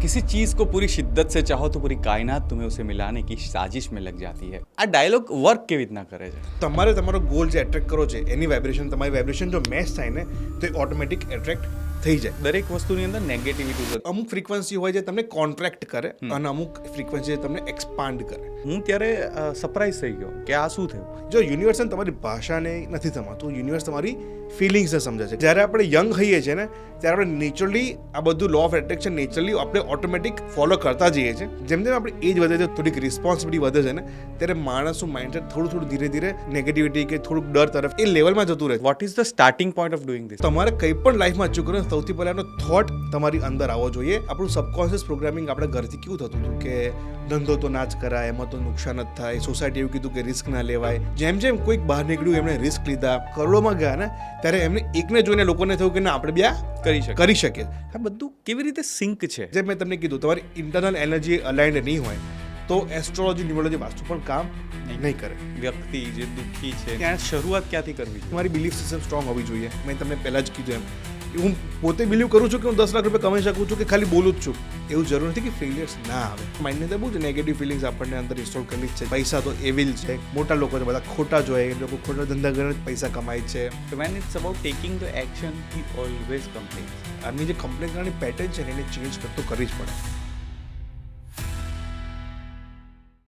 किसी चीज को पूरी शिद्दत से चाहो तो पूरी कायनात तुम्हें उसे मिलाने की साजिश में लग जाती है। આ ડાયલોગ વર્ક કેવી રીતના કરે છે? તમારે તમારો ગોલ જે એટ્રેક્ટ કરો છે એની વાઇબ્રેશન તમારી વાઇબ્રેશન જો મેચ થાય ને તો એ ઓટોમેટિક એટ્રેક્ટ થઈ જાય. દરેક વસ્તુની અંદર નેગેટિવિટી છે. અમુક ફ્રીક્વન્સી હોય જે તમને કોન્ટ્રાક્ટ કરે અને અમુક ફ્રીક્વન્સી તમને એક્સપાન્ડ કરે. હું ત્યારે સરપ્રાઈઝ થઈ ગયો કે આ શું થયું. જો યુનિવર્સને તમારી ભાષાને નથી સમજતું, યુનિવર્સ તમારી ફિલિંગ્સને સમજે છે. જ્યારે આપણે યંગ હોઈએ છીએ ને ત્યારે આપણે નેચરલી આ બધું લો ઓફ એટ્રેક્શન નેચરલી આપણે ઓટોમેટિક ફોલો કરતા જઈએ છીએ. જેમ જેમ આપણી એજ વધે છે, થોડીક રિસ્પોન્સિબિલિટી વધે છે ને, ત્યારે માણસનું માઇન્ડસેટ થોડું ધીરે ધીરે નેગેટિવિટી કે થોડુંક ડર તરફ એ લેવલમાં જતું રહે. Vote is the starting point of doing this? તમારે કંઈ પણ લાઈફમાં અચીવ કરો સૌથી પહેલાં એનો થોટ તમારી અંદર આવવો જોઈએ. આપણું સબકોન્શિયસ પ્રોગ્રામિંગ આપણે ઘરથી કેવું થતું હતું કે ધંધો તો ના જ કરાય, એમાં તો નુકસાન જ થાય, સોસાયટી એવું કીધું કે રિસ્ક ના લેવાય. જેમ જેમ કોઈક બહાર નીકળ્યું એમણે રિસ્ક લીધા, કરોડોમાં ગયા ને, ત્યારે એમને એકને જોઈને લોકોને થયું કે ના આપણે બે કરી શકીએ. આ બધું કેવી રીતે સિંક છે? જેમ મેં તમને કીધું, તમારી ઇન્ટરનલ એનર્જી અલાઇન્ડ નહીં હોય તો એસ્ટ્રોલોજી, ન્યુમરોલોજી, વાસ્તુ પણ કામ નહીં કરે. વ્યક્તિ જે દુઃખી છે ત્યાં શરૂઆત ક્યાંથી કરવી જોઈએ? તમારી બિલીફ સિસ્ટમ સ્ટ્રોંગ હોવી જોઈએ. મેં તમને પહેલાં જ કીધું એમ, હું પોતે બિલીવ કરું છું કે હું 10 લાખ રૂપિયા કમાઈ શકું છું કે ખાલી બોલું જ છું. એવું જરૂર નથી કે ફેલિયર્સ ના આવે. માઇન્ડની અંદર બહુ જ નેગેટિવ ફિલિંગ્સ આપણને અંદર ઇન્સ્ટોલ કરેલી જ છે. પૈસા તો એવિલ છે, મોટા લોકો છે, બધા ખોટા જોઈએ, એ લોકો ખોટા ધંધા કરીને જ પૈસા કમાય છે. So when it's about taking the action, he always complains. આની જે કમ્પ્લેન કરવાની પેટર્ન છે ને એને ચેન્જ કરતો કરવી જ પડે.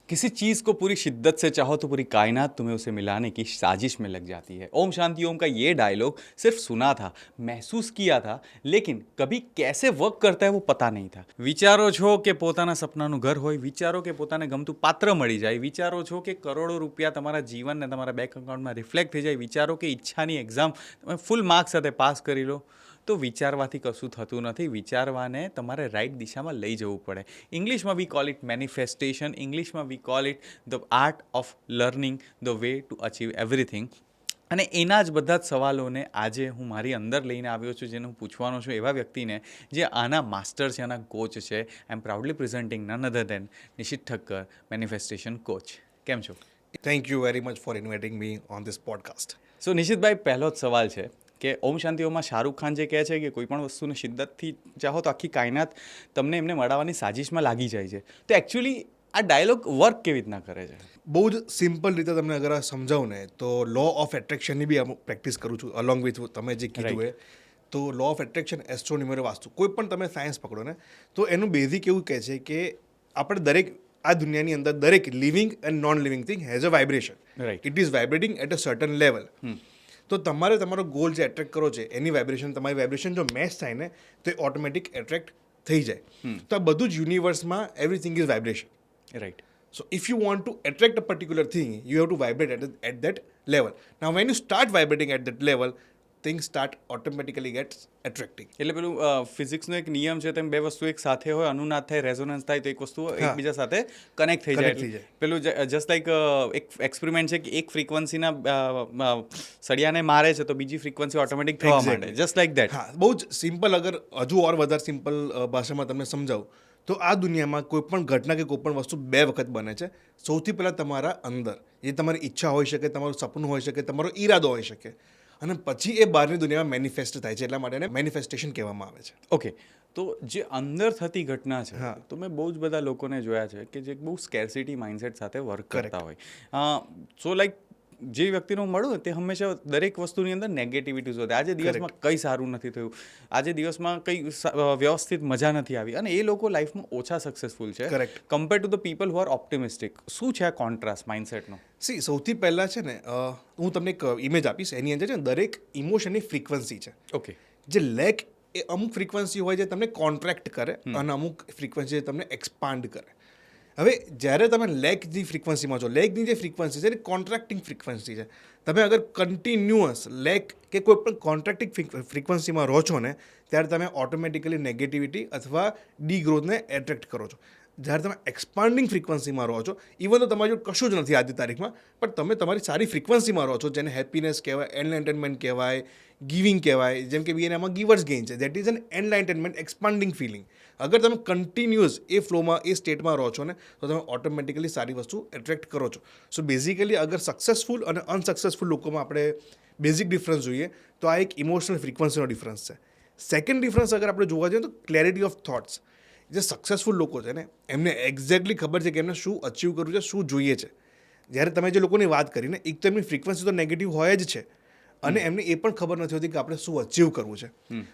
किसी चीज को पूरी शिद्दत से चाहो तो पूरी कायनात तुम्हें उसे मिलाने की साजिश में लग जाती है. ओम शांति ओम का ये डायलॉग सिर्फ सुना था, महसूस किया था, लेकिन कभी कैसे वर्क करता है वो पता नहीं था. વિચારો છો કે પોતાના સપનાનું ઘર હોય, વિચારો કે પોતાને ગમતું પાત્ર મળી જાય, વિચારો છો કે કરોડો રૂપિયા તમારા જીવનને તમારા બેંક એકાઉન્ટમાં રિફ્લેક્ટ થઈ જાય, વિચારો કે ઈચ્છાની એક્ઝામ તમે ફૂલ માર્ક્સ સાથે પાસ કરી લો. તો વિચારવાથી કશું થતું નથી. વિચારવાને તમારે રાઈટ દિશામાં લઈ જવું પડે. ઇંગ્લિશમાં વી કોલ ઇટ મેનિફેસ્ટેશન, ઇંગ્લિશમાં વી call it the art of learning the way to achieve everything. અને એના જ બધા જ સવાલોને આજે હું મારી અંદર લઈને આવ્યો છું, જેને હું પૂછવાનો છું એવા વ્યક્તિને જે આના માસ્ટર છે, આના કોચ છે. I am proudly presenting none other than Nishit Thakkar, manifestation coach. કેમ છો? Thank you very much for inviting me on this podcast. So નિશિતભાઈ, પહેલો જ સવાલ છે કે ઓમ શાંતિ ઓમમાં શાહરૂખ ખાન જે કહે છે કે કોઈ પણ વસ્તુને શિદ્દતથી ચાહો તો આખી કાયનાત તમને એમને મળવાની સાજિશમાં લાગી જાય છે. તો એકચ્યુઅલી આ ડાયલોગ વર્ક કેવી રીતના કરે છે? બહુ જ સિમ્પલ રીતે તમને અગર સમજાવું ને તો લો ઓફ એટ્રેક્શનની બી અમુક પ્રેક્ટિસ કરું છું અલોંગ વિથ તમે જે કીધું એ. તો law of attraction, astro, numero, vastu, કોઈ પણ તમે સાયન્સ પકડો ને તો એનું બેઝિક એવું કહે છે કે આપણે દરેક આ દુનિયાની અંદર દરેક living and non living thing has a vibration. It is vibrating at a certain level. તો તમારે તમારો ગોલ જે એટ્રેક્ટ કરો છે એની વાઇબ્રેશન, તમારી વાઇબ્રેશન જો મેચ થાય ને તો એ ઓટોમેટિક એટ્રેક્ટ થઈ જાય. તો આ બધું જ યુનિવર્સમાં everything is vibration. Right. So if you want to attract a particular thing, you have to vibrate at that level. Now when you start vibrating at that level, things start automatically gets attracting. એટલે પેલું ફિઝિક્સનો એક નિયમ છે, તેમ બે વસ્તુ એક સાથે હોય, અનુનાદ થાય, રેઝોનન્સ થાય તો એક વસ્તુ એકબીજા સાથે કનેક્ટ થઈ જાય. પેલું જસ્ટ લાઈક એક એક્સપેરિમેન્ટ છે કે એક ફ્રીક્વન્સીના સળિયાને મારે છે તો બીજી ફ્રીક્વન્સી ઓટોમેટિક થવા માંડે. Just like that. હા, બહુ જ સિમ્પલ. અગર હજુ ઓર વધારે સિમ્પલ ભાષામાં તમને સમજાવું તો આ દુનિયામાં કોઈ પણ ઘટના કે કોઈ પણ વસ્તુ બે વખત બને છે. સૌથી પહેલાં તમારા અંદર એ તમારી ઈચ્છા હોઈ શકે, તમારું સપનું હોઈ શકે, તમારો ઈરાદો હોઈ શકે, અને પછી એ બહારની દુનિયામાં મેનિફેસ્ટ થાય છે. એટલા માટે એને મેનિફેસ્ટેશન કહેવામાં આવે છે. ઓકે. તો જે અંદર થતી ઘટના છે, તો મેં બહુ જ બધા લોકોને જોયા છે કે જે બહુ સ્કેર્સિટી માઇન્ડસેટ સાથે વર્ક કરતા હોય. સો લાઈક જે વ્યક્તિને હું મળું તે હંમેશા દરેક વસ્તુની અંદર નેગેટિવિટી શોધે. આજે દિવસમાં કંઈ સારું નથી થયું, આજે દિવસમાં કંઈ વ્યવસ્થિત મજા નથી આવી, અને એ લોકો લાઈફમાં ઓછા સક્સેસફુલ છે compare to the people who are optimistic. શું છે આ કોન્ટ્રાસ્ટ માઇન્ડસેટનો? સૌથી પહેલાં છે ને, હું તમને એક ઇમેજ આપીશ. એની અંદર છે ને દરેક ઇમોશનની ફ્રીક્વન્સી છે. ઓકે. જે લેક એ અમુક ફ્રીક્વન્સી હોય જે તમને કોન્ટ્રાક્ટ કરે અને અમુક ફ્રીક્વન્સી તમને એક્સપાન્ડ કરે. હવે જ્યારે તમે લેગની ફ્રીક્વન્સીમાં છો, લેગની જે ફ્રીક્વન્સી છે એ કોન્ટ્રાક્ટિંગ ફ્રીક્વન્સી છે. તમે અગર કન્ટિન્યુઅસ લેગ કે કોઈ પણ કોન્ટ્રાક્ટિંગ ફ્રીક્વન્સીમાં રહો છો ને ત્યારે તમે ઓટોમેટિકલી નેગેટિવિટી અથવા ડી ગ્રોથને એટ્રેક્ટ કરો છો. જ્યારે તમે એક્સપાન્ડિંગ ફ્રીક્વન્સીમાં રહો છો, ઇવન તો તમારી જોડે કશું જ નથી આજની તારીખમાં, પણ તમે તમારી સારી ફ્રીક્વન્સીમાં રહો છો, જેને હેપીનેસ કહેવાય, એનલાઇટનમેન્ટ કહેવાય, ગિવિંગ કહેવાય. જેમ કે બી એનામાં ગિવર્સ ગેઇન છે. That is an enlightenment, expanding feeling. અગર તમે કન્ટિન્યુઅસ એ ફ્લોમાં, એ સ્ટેટમાં રહો છો ને તો તમે ઓટોમેટિકલી સારી વસ્તુ એટ્રેક્ટ કરો છો. સો બેઝિકલી અગર સક્સેસફુલ અને અનસક્સેસફુલ લોકોમાં આપણે બેઝિક ડિફરન્સ જોઈએ તો આ એક ઇમોશનલ ફ્રીક્વન્સીનો ડિફરન્સ છે. સેકન્ડ ડિફરન્સ અગર આપણે જોવા જઈએ તો ક્લેરિટી ઓફ થોટ્સ. જે સક્સેસફુલ લોકો છે ને એમને એક્ઝેક્ટલી ખબર છે કે એમને શું અચીવ કરવું છે, શું જોઈએ છે. જ્યારે તમે જે લોકોની વાત કરીને, એક તો એમની ફ્રીક્વન્સી તો નેગેટિવ હોય જ છે, અને એમને એ પણ ખબર નથી હોતી કે આપણે શું અચીવ કરવું છે.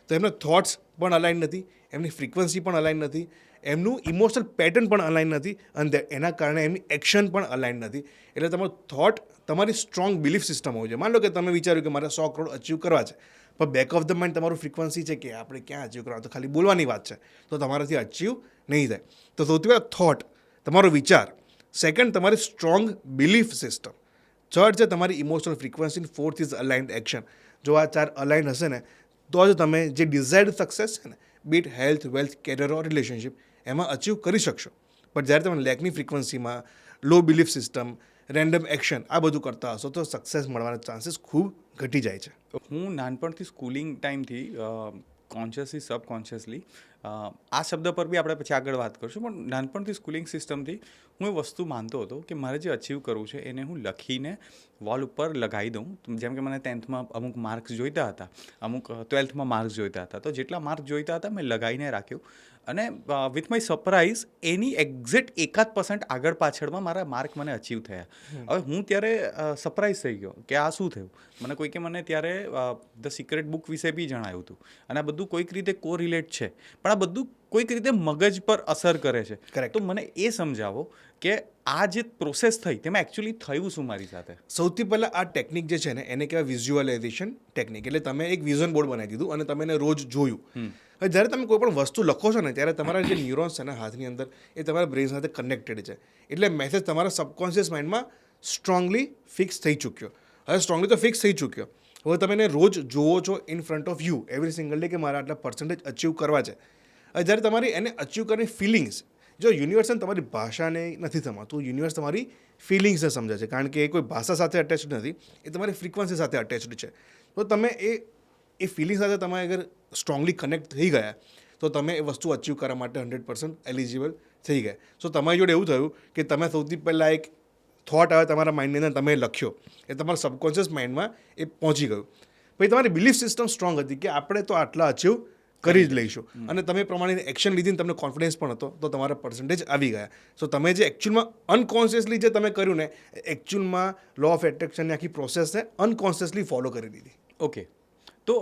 તો એમના થોટ્સ પણ અલાઇન નથી, એમની ફ્રીક્વન્સી પણ અલાઇન નથી, એમનું ઇમોશનલ પેટર્ન પણ અલાઇન નથી, અને એના કારણે એમની એક્શન પણ અલાઇન નથી. એટલે તમારો થોટ, તમારી સ્ટ્રોંગ બિલીફ સિસ્ટમ હોવી જોઈએ. માન લો કે તમે વિચાર્યું કે મારે 100 કરોડ અચીવ કરવા છે, પણ બેક ઓફ ધ માઇન્ડ તમારું ફ્રીક્વન્સી છે કે આપણે ક્યાં અચીવ કરવા, તો ખાલી બોલવાની વાત છે, તો તમારાથી અચીવ નહીં થાય. તો સૌથી પહેલાં થોટ, તમારો વિચાર. સેકન્ડ, તમારી સ્ટ્રોંગ બિલીફ સિસ્ટમ. થર્ડ છે તમારી emotional frequency. Fourth is aligned action. જો આ 4 અલાઇન્ડ હશે ને, તો જ તમે જે ડિઝાયર્ડ સક્સેસ છે ને, bit health, wealth, career or relationship, એમાં અચીવ કરી શકશો. પણ જ્યારે તમે લેકની ફ્રીક્વન્સીમાં, લો બિલીફ સિસ્ટમ, રેન્ડમ એક્શન આ બધું કરતા હશો, તો સક્સેસ મળવાના ચાન્સીસ ખૂબ ઘટી જાય છે. હું નાનપણથી સ્કૂલિંગ ટાઈમથી કોન્શિયસલી સબકોન્શિયસલી આ શબ્દ પર બી આપણે પછી આગળ વાત કરીશું, પણ નાનપણથી સ્કૂલિંગ સિસ્ટમથી હું એ વસ્તુ માનતો હતો કે મારે જે અચીવ કરવું છે એને હું લખીને વોલ ઉપર લગાવી દઉં. જેમ કે મને 10થમાં અમુક માર્ક્સ જોઈતા હતા, અમુક 12થમાં માર્ક્સ જોઈતા હતા, તો જેટલા માર્ક્સ જોઈતા હતા મેં લગાવીને રાખ્યું. અને વિથ માય સરપ્રાઇઝ એની એક્ઝેક્ટ 1% આગળ પાછળમાં મારા માર્ક મને અચીવ થયા. હવે હું ત્યારે સરપ્રાઇઝ થઈ ગયો કે આ શું થયું. મને કોઈકે મને ત્યારે ધ સિક્રેટ બુક વિશે બી જણાવ્યું હતું, અને આ બધું કોઈક રીતે કોરિલેટ છે, પણ આ બધું કોઈક રીતે મગજ પર અસર કરે છે. Correct. તો મને એ સમજાવો કે આ જે પ્રોસેસ થઈ તેમાં એકચ્યુઅલી થયું શું મારી સાથે. સૌથી પહેલાં આ ટેકનિક જે છે ને એને કહેવાય વિઝ્યુઅલાઇઝેશન ટેકનિક. એટલે તમે એક વિઝન બોર્ડ બનાવી દીધું અને તમે એને રોજ જોયું. હવે જ્યારે તમે કોઈ પણ વસ્તુ લખો છો ને, ત્યારે તમારા જે ન્યુરોન્સ છે ને હાથની અંદર, એ તમારા બ્રેન સાથે કનેક્ટેડ છે. એટલે મેસેજ તમારા સબકોન્શિયસ માઇન્ડમાં સ્ટ્રોંગલી ફિક્સ થઈ ચૂક્યો. હવે સ્ટ્રોંગલી તો ફિક્સ થઈ ચૂક્યો, હવે તમે એને રોજ જોવો છો in front of you every single day કે મારે આટલા પર્સન્ટેજ અચીવ કરવા છે. હવે જ્યારે તમારી એને અચીવ કરવાની ફિલિંગ્સ, જો યુનિવર્સને તમારી ભાષાને નથી સમજતું, યુનિવર્સ તમારી ફિલિંગ્સને સમજે છે, કારણ કે એ કોઈ ભાષા સાથે અટેચડ નથી, એ તમારી ફ્રીક્વન્સી સાથે અટેચડ છે. તો તમે એ ફિલિંગ સાથે તમે અગર સ્ટ્રોંગલી કનેક્ટ થઈ ગયા, તો તમે એ વસ્તુ અચીવ કરવા માટે 100% એલિજિબલ થઈ ગયા. સો તમારી જોડે એવું થયું કે તમે સૌથી પહેલાં એક થોટ આવે તમારા માઇન્ડની અંદર, તમે લખ્યો, એ તમારા સબકોન્શિયસ માઇન્ડમાં એ પહોંચી ગયું. પછી તમારી બિલીફ સિસ્ટમ સ્ટ્રોંગ હતી કે આપણે તો આટલા અચીવ કરી જ લઈશું, અને તમે પ્રમાણે એક્શન લીધી, તમને કોન્ફિડન્સ પણ હતો, તો તમારા પર્સન્ટેજ આવી ગયા. સો તમે જે એકચ્યુઅલમાં અનકોન્શિયસલી જે તમે કર્યું ને, એકચ્યુઅલમાં લો ઓફ એટ્રેક્શનની આખી પ્રોસેસને અનકોન્શિયસલી ફોલો કરી દીધી. ઓકે, તો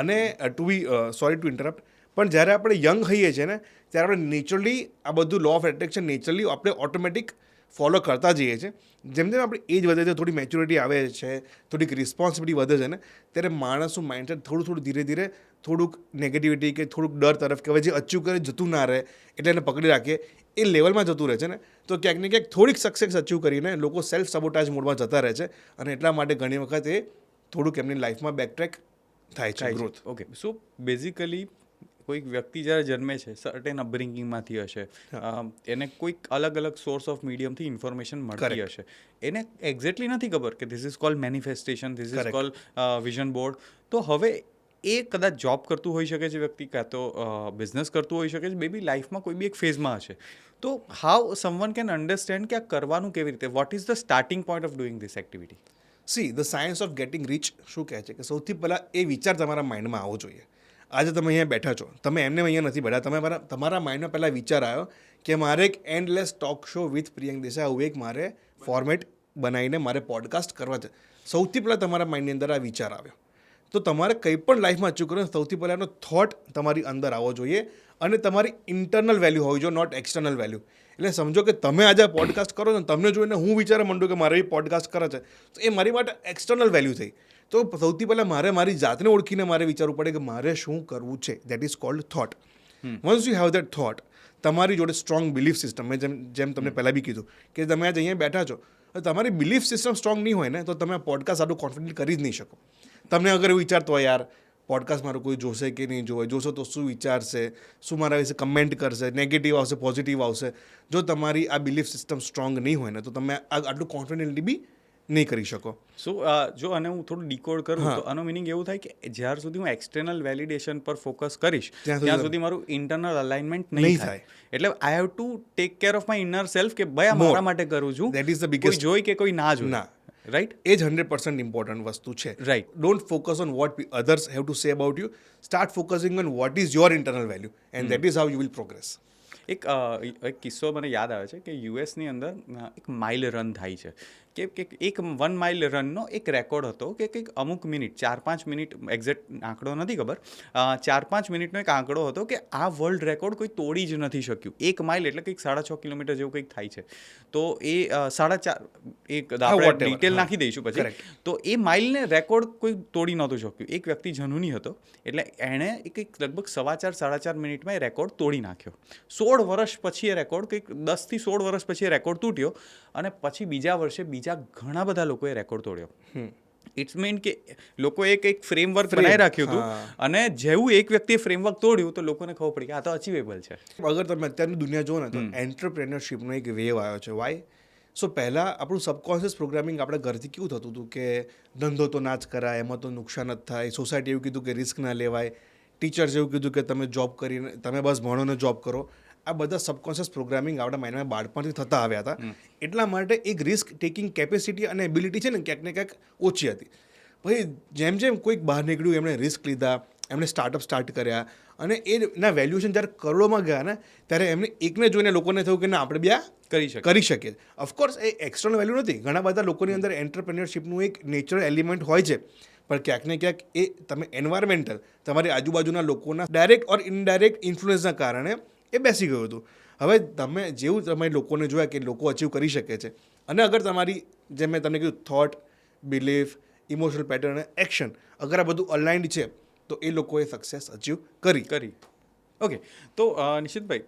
અને two B sorry to interrupt, પણ જ્યારે આપણે યંગ હોઈએ છીએ ને, ત્યારે આપણે નેચરલી આ બધું લો ઓફ એટ્રેક્શન નેચરલી આપણે ઓટોમેટિક ફોલો કરતા જઈએ છીએ. જેમ જેમ આપણી એજ વધે છે, થોડી મેચ્યોરિટી આવે છે, થોડીક રિસ્પોન્સિબિલિટી વધે છે ને, ત્યારે માણસનું માઇન્ડસેટ થોડું ધીરે ધીરે થોડુંક નેગેટિવિટી કે થોડુંક ડર તરફ, કે હવે જે અચીવ કરે જતું ના રહે, એટલે એને પકડી રાખીએ એ લેવલમાં જતું રહે છે ને. તો ક્યાંક ને ક્યાંક થોડીક સક્સેસ અચીવ કરીને લોકો સેલ્ફ સબોટાજ મોડમાં જતા રહે છે, અને એટલા માટે ઘણી વખત એ થોડુંક એમની લાઈફમાં બેકટ્રેક થાય છે, ગ્રોથ. ઓકે, સો બેઝિકલી કોઈક વ્યક્તિ જ્યારે જન્મે છે, સર્ટેન અપબ્રિંગિંગમાંથી હશે, એને કોઈક અલગ અલગ સોર્સ ઓફ મીડિયમથી ઇન્ફોર્મેશન મળતી હશે, એને એક્ઝેક્ટલી નથી ખબર કે this is called manifestation, this is called vision board. તો હવે એ કદાચ જોબ કરતું હોઈ શકે છે વ્યક્તિ, કાં તો બિઝનેસ કરતું હોઈ શકે છે, બેબી લાઈફમાં કોઈ બી એક ફેઝમાં હશે. તો હાઉ સમવન કેન અન્ડરસ્ટેન્ડ કે આ કરવાનું કેવી રીતે, what is the starting point of doing this activity. See the science of getting rich શું કહે છે કે સૌથી પહેલાં એ વિચાર તમારા માઇન્ડમાં આવવો જોઈએ. આજે તમે અહીંયા બેઠા છો, તમે એમને અહીંયા નથી બેઠા, તમારા માઇન્ડમાં પહેલાં વિચાર આવ્યો કે મારે એક endless talk show with Priyank Desai, આવું એક મારે ફોર્મેટ બનાવીને મારે પોડકાસ્ટ કરવા છે. સૌથી પહેલાં તમારા માઇન્ડની અંદર આ વિચાર આવ્યો. તો તમારે કંઈ પણ લાઈફમાં અચીવ કરો, સૌથી પહેલાં એનો થોટ તમારી અંદર આવવો જોઈએ, અને તમારી ઇન્ટરનલ વેલ્યુ હોવી જોઈએ, નોટ એક્સટર્નલ વેલ્યુ. એટલે સમજો કે તમે આજે પોડકાસ્ટ કરો છો, તમને જોઈને હું વિચારવા માંડું કે મારે એ પોડકાસ્ટ કરે છે, તો એ મારી માટે એક્સટર્નલ વેલ્યુ થઈ. તો સૌથી પહેલાં મારે મારી જાતને ઓળખીને મારે વિચારવું પડે કે મારે શું કરવું છે. That is called thought. Once you have that thought, તમારી જોડે સ્ટ્રોંગ બિલીફ સિસ્ટમ, મેં જેમ તમને પહેલાં બી કીધું કે તમે આજે અહીંયા બેઠા છો, તમારી બિલીફ સિસ્ટમ સ્ટ્રોંગ નહીં હોય ને, તો તમે પોડકાસ્ટ આટલું કોન્ફિડન્ટ કરી જ નહીં શકો. તમને અગર એવું વિચારતો હોય યાર પોડકાસ્ટ મારું કોઈ જોશે કે નહીં જોવે, જોશો તો શું વિચારશે, શું મારા વિશે કમેન્ટ કરશે, નેગેટિવ આવશે, પોઝિટિવ આવશે. જો તમારી આ બિલીફ સિસ્ટમ સ્ટ્રોંગ નહીં હોય ને, તો તમે આટલું કોન્ફિડન્ટલી બી નહીં કરી શકો. સો જો આને હું થોડું ડીકોડ કરું તો આનો મિનિંગ એવું થાય કે જ્યાર સુધી હું એક્સટર્નલ વેલિડેશન પર ફોકસ કરીશ, ત્યાં સુધી મારું ઇન્ટરનલ અલાઇનમેન્ટ નહીં થાય. એટલે I have to take care of my inner self કે ભાઈ આ મારા માટે કરું છું, દેટ ઇઝ ધ કોઈ બિગેસ્ટ જોઈ કે કોઈ ના જોઈ. રાઈટ? એ જ 100% ઇમ્પોર્ટન્ટ વસ્તુ છે. Right. Don't focus on vote others have to say about you. Start focusing on what is your internal value and that is how you will progress. એક કિસ્સો મને યાદ આવે છે કે યુએસની અંદર એક માઇલ રન થાય છે કે એક 1 માઇલ રનનો એક રેકોર્ડ હતો કે કંઈક અમુક મિનિટ 4-5 મિનિટ, એક્ઝેક્ટ આંકડો નથી ખબર, 4-5 મિનિટનો એક આંકડો હતો કે આ વર્લ્ડ રેકોર્ડ કોઈ તોડી જ નથી શક્યું. 1 માઇલ એટલે કંઈક 6.5 કિલોમીટર જેવું કંઈક થાય છે. તો એ 4.5 એક આપણે whatever, ડિટેલ હા. નાખી દઈશું પછી. Correct. તો એ માઇલને રેકોર્ડ કોઈ તોડી નહોતું શક્યું. એક વ્યક્તિ જનુની હતો એટલે એણે કંઈક લગભગ 4.5 મિનિટમાં એ રેકોર્ડ તોડી નાખ્યો. 16 વર્ષ પછી એ રેકોર્ડ કંઈક 10 થી 16 વર્ષ પછી એ રેકોર્ડ તૂટ્યો અને પછી બીજા વર્ષે બીજા ઘણા બધા લોકોએ રેકોર્ડ તોડ્યો. ઇટ્સ મીન કે લોકોએ એક ફ્રેમવર્ક બનાવી રાખ્યું હતું અને જેવું એક વ્યક્તિએ ફ્રેમવર્ક તોડ્યું તો લોકોને ખબર પડી કે આ તો અચીવેબલ છે. અગર તમે અત્યારની દુનિયા જુઓ ને તો એન્ટરપ્રેન્યોરશિપનો એક વેવ આવ્યો છે. વાય? સો પહેલાં આપણું સબકોન્શિયસ પ્રોગ્રામિંગ આપણે ઘરથી કેવું થતું હતું કે ધંધો તો ના જ કરાય, એમાં તો નુકસાન જ થાય, સોસાયટી એવું કીધું કે રિસ્ક ના લેવાય, ટીચર્સ એવું કીધું કે તમે જોબ કરીને તમે બસ ભણો ને જોબ કરો. આ બધા સબકોન્શિયસ પ્રોગ્રામિંગ આપણા માઇન્ડમાં બાળપણથી થતા આવ્યા હતા. એટલા માટે એક રિસ્ક ટેકિંગ કેપેસિટી અને એબિલિટી છે ને ક્યાંક ને ક્યાંક ઓછી હતી. પછી જેમ જેમ કોઈક બહાર નીકળ્યું, એમણે રિસ્ક લીધા, એમણે સ્ટાર્ટઅપ સ્ટાર્ટ કર્યા અને એના વેલ્યુએશન જ્યારે કરોડોમાં ગયા ને ત્યારે એમને એકને જોઈને લોકોને થયું કે ના આપણે બે કરી શકીએ. ઓફકોર્સ એ એક્સટર્નલ વેલ્યુ નથી. ઘણા બધા લોકોની અંદર એન્ટરપ્રેન્યોરશિપનું એક નેચરલ એલિમેન્ટ હોય છે, પણ ક્યાંક ને ક્યાંક એ તમે એન્વાયરમેન્ટલ તમારી આજુબાજુના લોકોના ડાયરેક્ટ ઓર ઇનડાયરેક્ટ ઇન્ફ્લુઅન્સના કારણે એ બેસી ગયું હતું. હવે તમે જેવું તમે લોકોને જોયા કે લોકો અચીવ કરી શકે છે અને અગર તમારી જેમ મેં તમને કીધું થોટ, બિલીફ, ઇમોશનલ પેટર્ન અને એક્શન અગર આ બધું અલાઇન્ડ છે તો એ લોકોએ સક્સેસ અચીવ કરી. ઓકે, તો નિશિતભાઈ,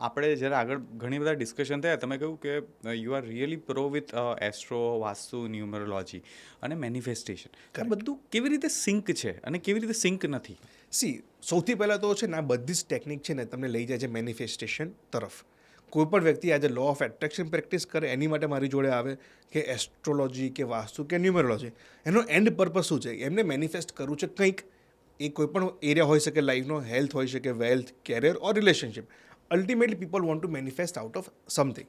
આપણે જ્યારે આગળ ઘણી બધા ડિસ્કશન થયા, તમે કહ્યું કે you are really pro with astro, vastu, numerology અને મેનિફેસ્ટેશન. આ બધું કેવી રીતે સિંક છે અને કેવી રીતે સિંક નથી? સી, સૌથી પહેલાં તો છે ને આ બધી જ ટેકનિક છે ને તમને લઈ જાય છે મેનિફેસ્ટેશન તરફ. કોઈ પણ વ્યક્તિ આજે લો ઓફ એટ્રેક્શન પ્રેક્ટિસ કરે એની માટે મારી જોડે આવે કે એસ્ટ્રોલોજી કે વાસ્તુ કે ન્યુમરોલોજી, એનો એન્ડ પર્પઝ શું છે? એમને મેનિફેસ્ટ કરવું છે કંઈક. એ કોઈ પણ એરિયા હોઈ શકે લાઈફનો, હેલ્થ હોઈ શકે, wealth, career or relationship. Ultimately people want to manifest out of something.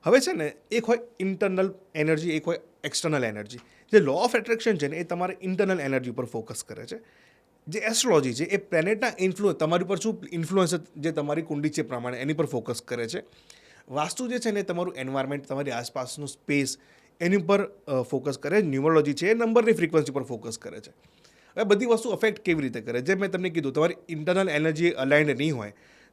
હવે છે ને એક હોય ઇન્ટરનલ એનર્જી, એક હોય એક્સટર્નલ એનર્જી. જે લો ઓફ એટ્રેક્શન છે ને એ તમારે ઇન્ટરનલ એનર્જી પર ફોકસ કરે છે. જે એસ્ટ્રોલોજી છે એ પ્લેનેટના તમારી પર શું ઇન્ફ્લુઅન્સ જે તમારી કુંડી છે પ્રમાણે એની પર ફોકસ કરે છે. વાસ્તુ જે છે ને તમારું એન્વાયરમેન્ટ, તમારી આસપાસનું સ્પેસ એની પર ફોકસ કરે. ન્યુમરોલોજી છે એ નંબરની ફ્રીક્વન્સી પર ફોકસ કરે છે. હવે બધી વસ્તુ અફેક્ટ કેવી રીતે કરે? જેમ મેં તમને કીધું, તમારી ઇન્ટરનલ એનર્જી અલાઇન્ડ નહીં હોય